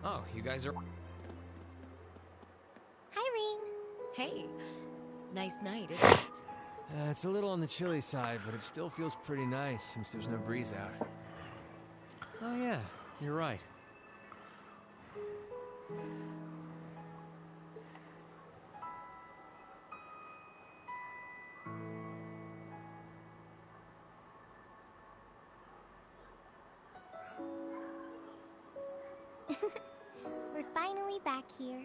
Speaker 2: Oh, you guys are...
Speaker 15: Hi, Ring.
Speaker 11: Hey. Nice night, isn't it?
Speaker 6: It's a little on the chilly side, but it still feels pretty nice since there's no breeze out.
Speaker 2: Oh yeah, you're right.
Speaker 15: We're finally back here.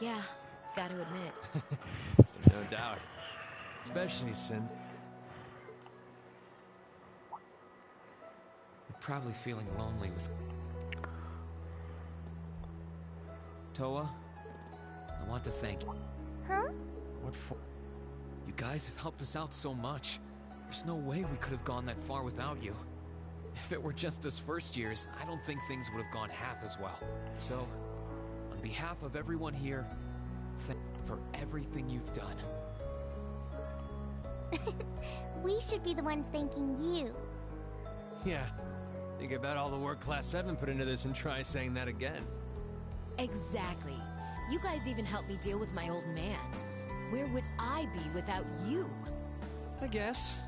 Speaker 11: Yeah, gotta admit.
Speaker 6: No doubt. Especially since...
Speaker 2: You're probably feeling lonely with... Toa, I want to thank you.
Speaker 15: Huh?
Speaker 6: What for?
Speaker 2: You guys have helped us out so much. There's no way we could have gone that far without you. If it were just us first years, I don't think things would have gone half as well. So, on behalf of everyone here, thank you for everything you've done.
Speaker 15: We should be the ones thanking you.
Speaker 6: Yeah. Think about all the work Class 7 put into this and try saying that again.
Speaker 11: Exactly. You guys even helped me deal with my old man. Where would I be without you?
Speaker 2: I guess.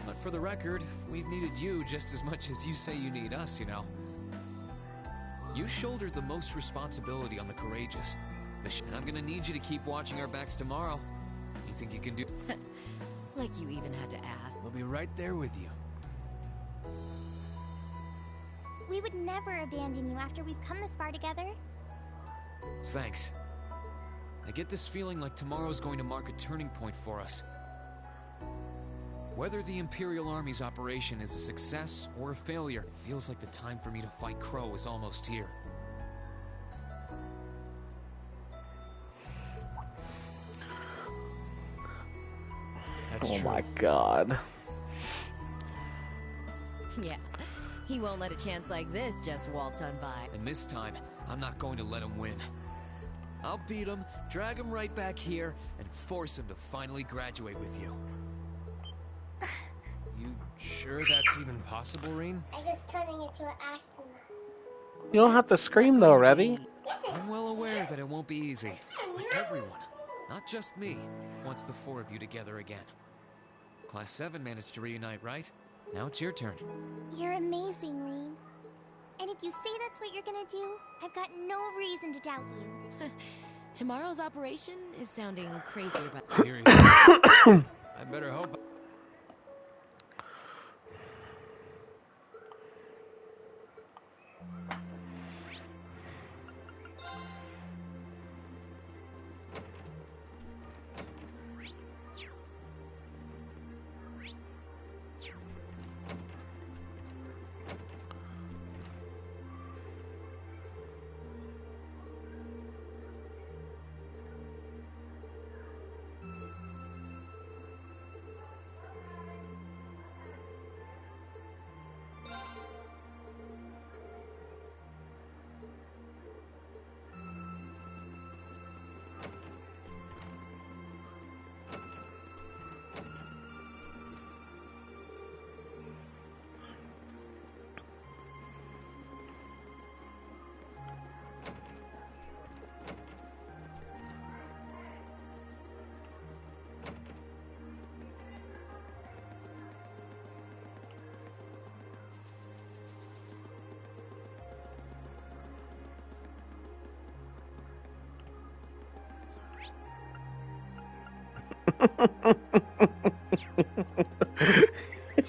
Speaker 2: But for the record, we've needed you just as much as you say you need us, you know. You shouldered the most responsibility on the courageous. And I'm gonna need you to keep watching our backs tomorrow. You think you can do...
Speaker 11: Like you even had to ask.
Speaker 6: We'll be right there with you.
Speaker 15: We would never abandon you after we've come this far together.
Speaker 2: Thanks. I get this feeling like tomorrow's going to mark a turning point for us. Whether the Imperial Army's operation is a success or a failure, it feels like the time for me to fight Crow is almost here.
Speaker 6: That's
Speaker 1: oh
Speaker 6: true.
Speaker 1: my god.
Speaker 11: Yeah, he won't let a chance like this just waltz on by.
Speaker 2: And this time, I'm not going to let him win. I'll beat him, drag him right back here, and force him to finally graduate with you.
Speaker 6: You sure that's even possible, Reen?
Speaker 15: I was turning into an astronaut.
Speaker 1: You don't have to scream though, Revy.
Speaker 2: I'm well aware that it won't be easy. But everyone, not just me, wants the four of you together again. Class 7 managed to reunite, right? Now it's your turn.
Speaker 15: You're amazing, Reen. And if you say that's what you're gonna do, I've got no reason to doubt you.
Speaker 11: Tomorrow's operation is sounding crazier, but...
Speaker 6: Seriously. I better hope...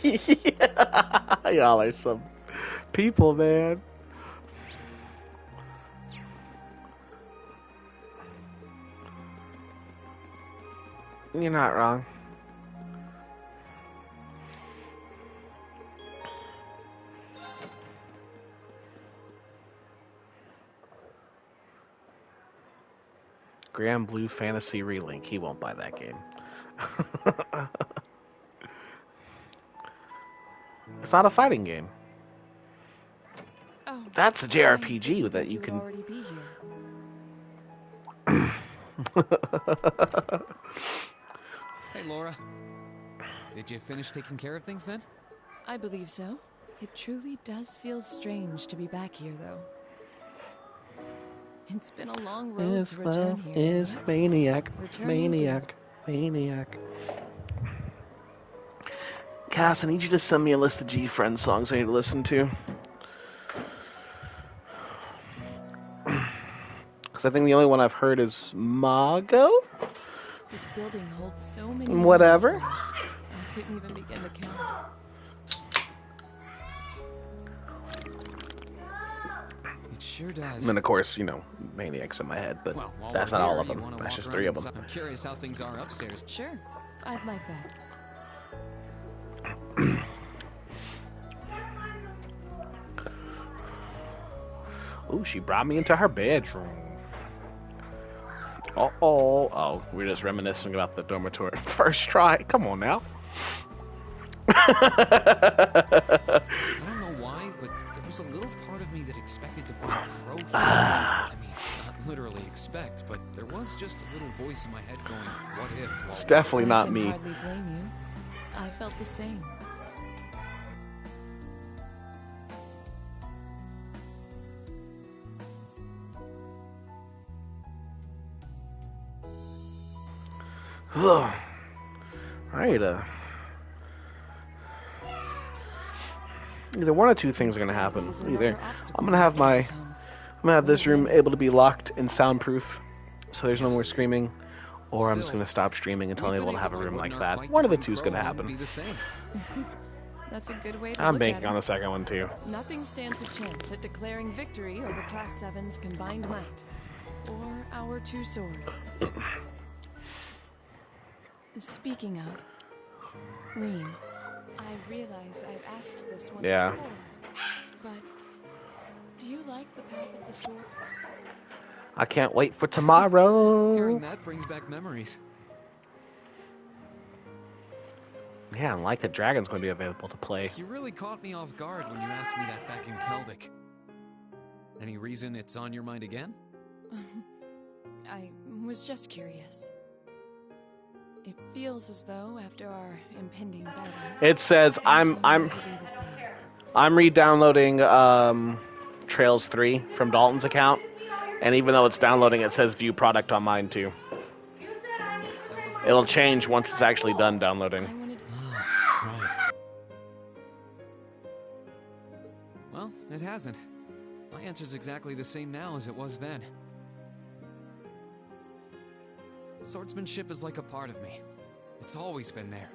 Speaker 1: Yeah. Y'all are some people, man. You're not wrong. Grand Blue Fantasy Relink. He won't buy that game. It's not a fighting game.
Speaker 13: Oh,
Speaker 1: that's a JRPG that you can.
Speaker 13: Already be here.
Speaker 2: Hey, Laura. Did you finish taking care of things then?
Speaker 13: I believe so. It truly does feel strange to be back here, though. It's been a long road
Speaker 1: This
Speaker 13: to return
Speaker 1: love
Speaker 13: here.
Speaker 1: is maniac,
Speaker 13: Return
Speaker 1: maniac, maniac. Cass, I need you to send me a list of G-Friend songs I need to listen to. Because I think the only one I've heard is Mago?
Speaker 13: This building holds so many
Speaker 1: Whatever.
Speaker 13: memories for us. I couldn't even begin to count.
Speaker 2: It sure does.
Speaker 1: And then, of course, you know, Maniac's in my head, but
Speaker 2: Well, while
Speaker 1: that's
Speaker 2: we're
Speaker 1: not all
Speaker 2: here,
Speaker 1: of
Speaker 2: you
Speaker 1: them.
Speaker 2: wanna
Speaker 1: That's
Speaker 2: walk
Speaker 1: just
Speaker 2: around
Speaker 1: 3 of
Speaker 2: inside?
Speaker 1: them.
Speaker 2: I'm curious how things are upstairs.
Speaker 13: Sure, I'd like that.
Speaker 1: Ooh, she brought me into her bedroom. Oh, we're just reminiscing about the dormitory. First try. Come on now.
Speaker 2: I don't know why, but there was a little part of me that expected to find Crow here. I mean, not literally expect, but there was just a little voice in my head going, what if?
Speaker 1: It's definitely not
Speaker 13: I can
Speaker 1: me.
Speaker 13: hardly blame you. I felt the same.
Speaker 1: Right, either one or two things are gonna happen. Either I'm gonna have this room able to be locked and soundproof, so there's no more screaming, or I'm just gonna stop streaming until I'm able to have a room like that. One of the two is gonna happen.
Speaker 13: That's a good way to
Speaker 1: I'm
Speaker 13: look
Speaker 1: banking
Speaker 13: at
Speaker 1: on
Speaker 13: it.
Speaker 1: the second one too.
Speaker 13: Nothing stands a chance at declaring victory over Class 7's combined might. Or our two swords. Speaking of, Reen, I realize I've asked this once
Speaker 1: Yeah.
Speaker 13: before, but do you like the path of the sword?
Speaker 1: I can't wait for tomorrow.
Speaker 2: Hearing that brings back memories.
Speaker 1: Yeah, and Like a Dragon's going to be available to play.
Speaker 2: You really caught me off guard when you asked me that back in Keldic. Any reason it's on your mind again?
Speaker 13: I was just curious. It feels as though after our impending battle,
Speaker 1: It says I'm re-downloading Trails 3 from Dalton's account, and even though it's downloading, it says view product on mine too. It'll change once it's actually done downloading.
Speaker 2: Right. Well, it hasn't. My answer's exactly the same now as it was then. Swordsmanship is like a part of me. It's always been there.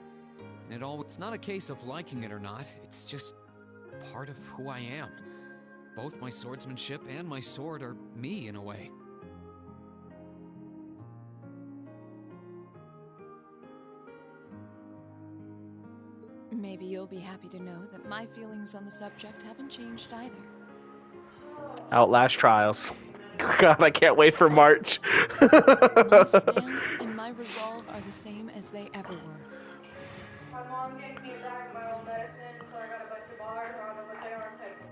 Speaker 2: And it's not a case of liking it or not, it's just part of who I am. Both my swordsmanship and my sword are me in a way.
Speaker 13: maybe you'll be happy to know that my feelings on the subject haven't changed either.
Speaker 1: Outlast Trials. God, I can't wait for March.
Speaker 13: My stance and my resolve are the same as they ever were.
Speaker 16: My mom gave me back my old medicine, so I got a bunch of bars. I don't know what they are. I'm taking.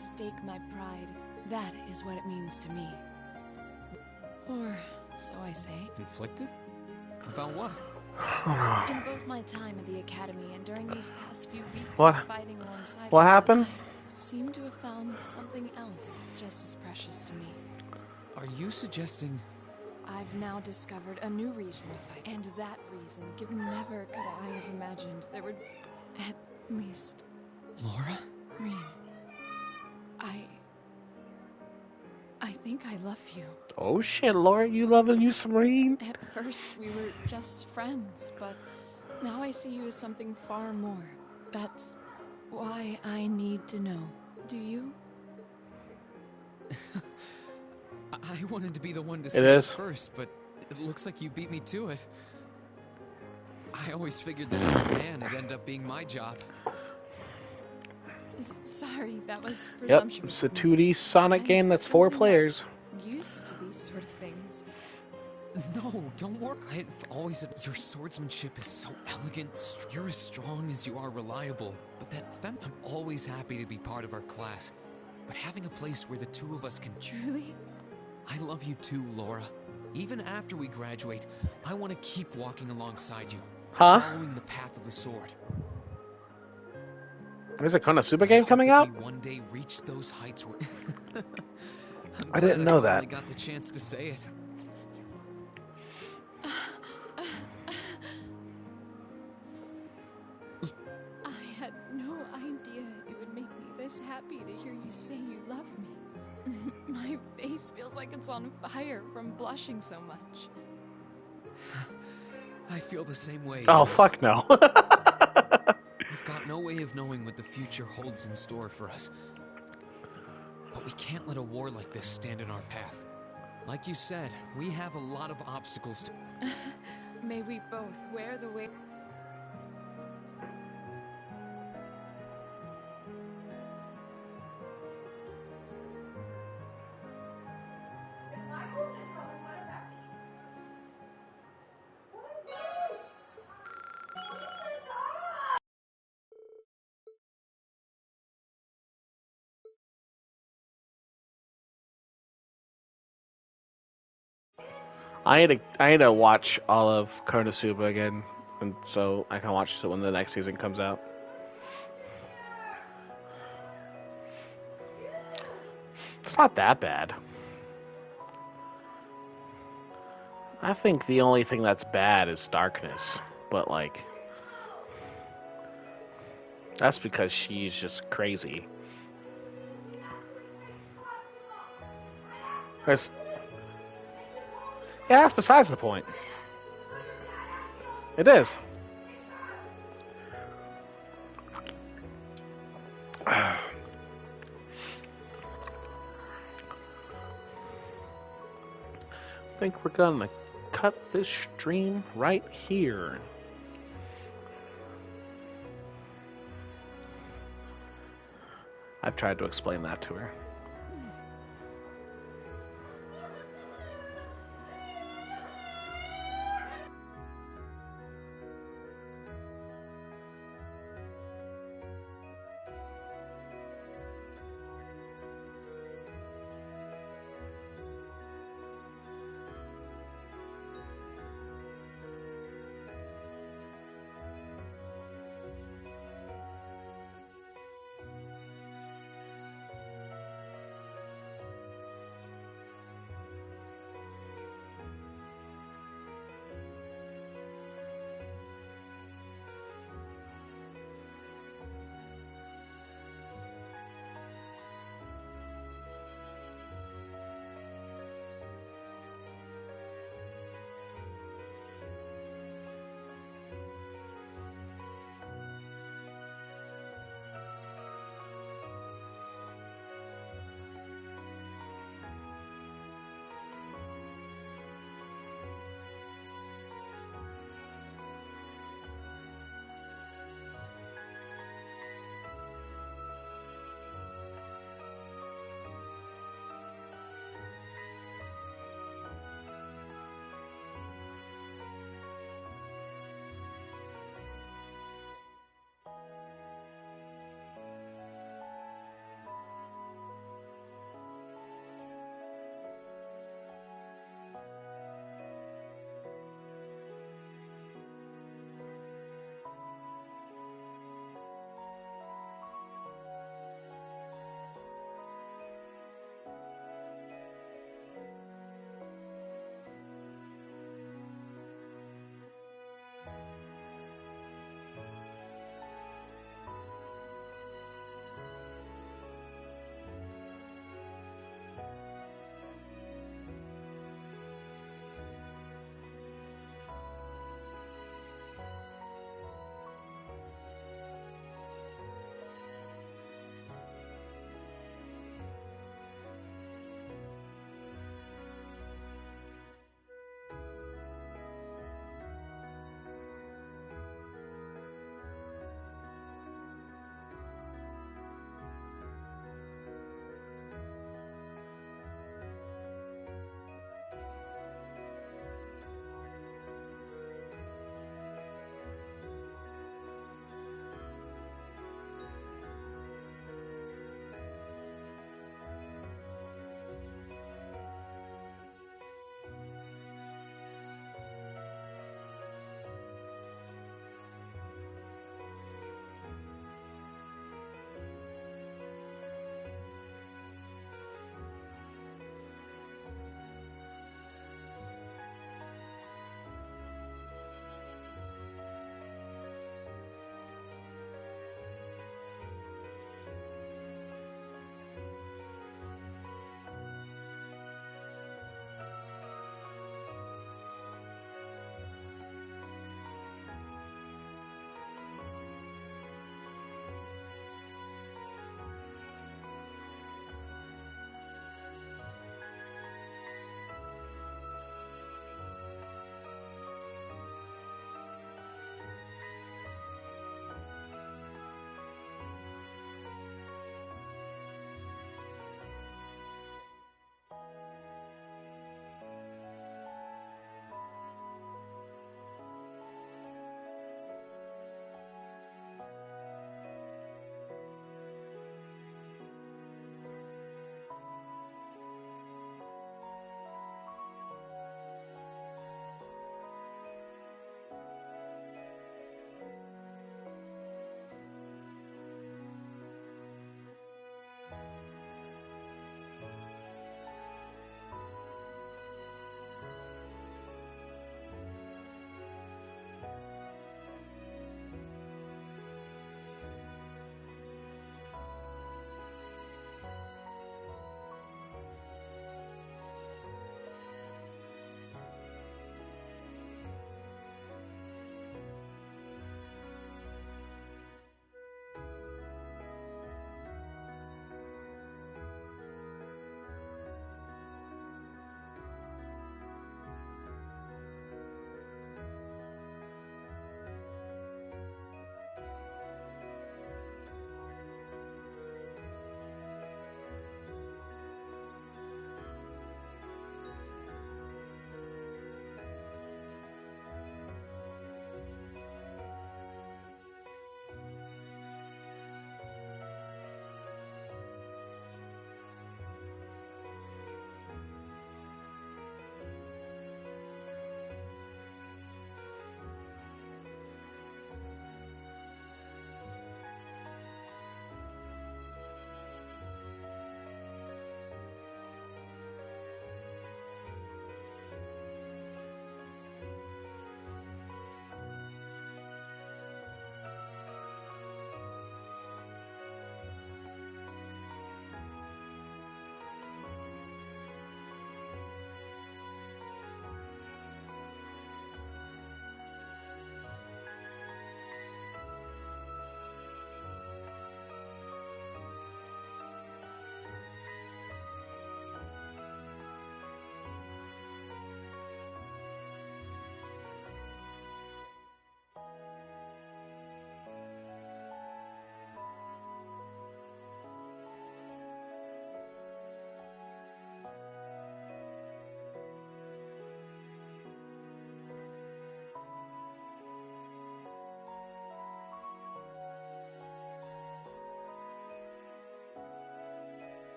Speaker 13: stake my pride. That is what it means to me. Or so I say.
Speaker 6: Conflicted? About what?
Speaker 13: In both my time at the academy and during these past few weeks
Speaker 1: What?
Speaker 13: of fighting alongside
Speaker 1: What
Speaker 13: you,
Speaker 1: happened?
Speaker 13: I seem to have found something else just as precious to me.
Speaker 6: Are you suggesting...
Speaker 13: I've now discovered a new reason to fight, and that reason, never could I have imagined there would, at least...
Speaker 6: Laura?
Speaker 13: Rean, I think I love you.
Speaker 1: Oh shit, Laura, you loving you some Rean?
Speaker 13: At first, we were just friends, but now I see you as something far more. That's why I need to know. Do you?
Speaker 6: I wanted to be the one to
Speaker 1: It
Speaker 6: say it
Speaker 1: is.
Speaker 6: first, but it looks like you beat me to it. I always figured that as a man, it'd end up being my job.
Speaker 13: Sorry, that was
Speaker 1: Yep,
Speaker 13: presumptuous.
Speaker 1: it's a 2D Sonic game that's 4 players.
Speaker 13: Used to these sort of things.
Speaker 6: No, don't worry. I've always said your swordsmanship is so elegant. You're as strong as you are reliable. But I'm always happy to be part of our class. But having a place where the two of us can...
Speaker 13: Truly?
Speaker 6: I love you too, Laura. Even after we graduate, I want to keep walking alongside you.
Speaker 1: Huh?
Speaker 6: Following the path of the sword.
Speaker 1: There's a Konosuba game coming out?
Speaker 6: We one day reach those heights where...
Speaker 1: I didn't know
Speaker 6: I
Speaker 1: that.
Speaker 6: got the chance to say it.
Speaker 13: I had no idea it would make me this happy to hear you say you love me. My face feels like it's on fire from blushing so much.
Speaker 6: I feel the same way.
Speaker 1: Oh, fuck no.
Speaker 6: We've got no way of knowing what the future holds in store for us. But we can't let a war like this stand in our path. Like you said, we have a lot of obstacles to...
Speaker 13: May we both wear the way...
Speaker 1: I need to watch all of Konosuba again, and so I can watch it when the next season comes out. It's not that bad. I think the only thing that's bad is Darkness, but like, that's because she's just crazy. Chris. Yeah, that's besides the point. It is. I think we're gonna cut this stream right here. I've tried to explain that to her.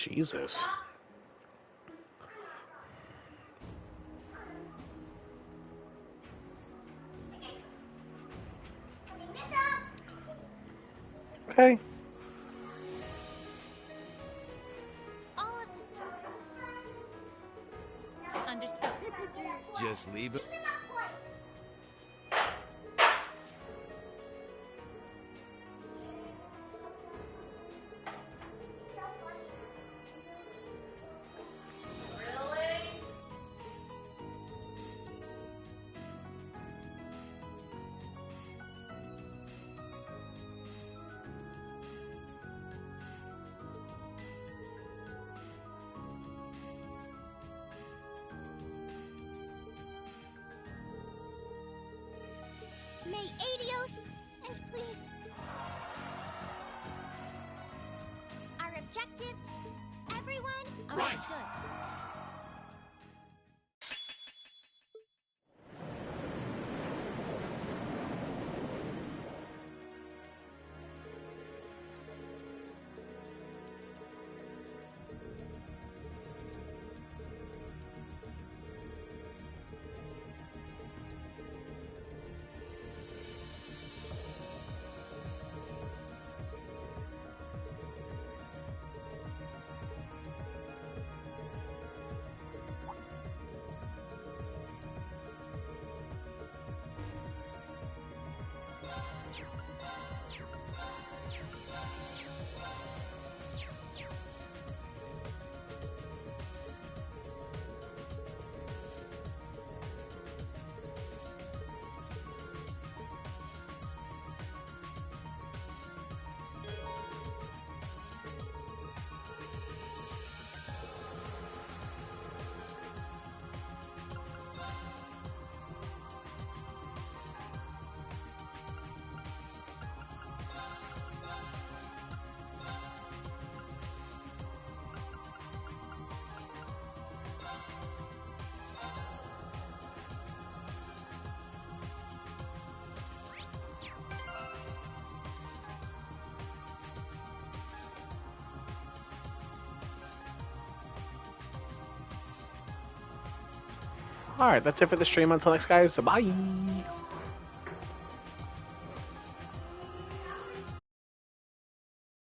Speaker 1: Jesus. Okay.
Speaker 11: Understood.
Speaker 23: Just leave it.
Speaker 15: May Adios, and please. Our objective, everyone, understood.
Speaker 1: Alright, that's it for the stream. Until next, guys. Bye.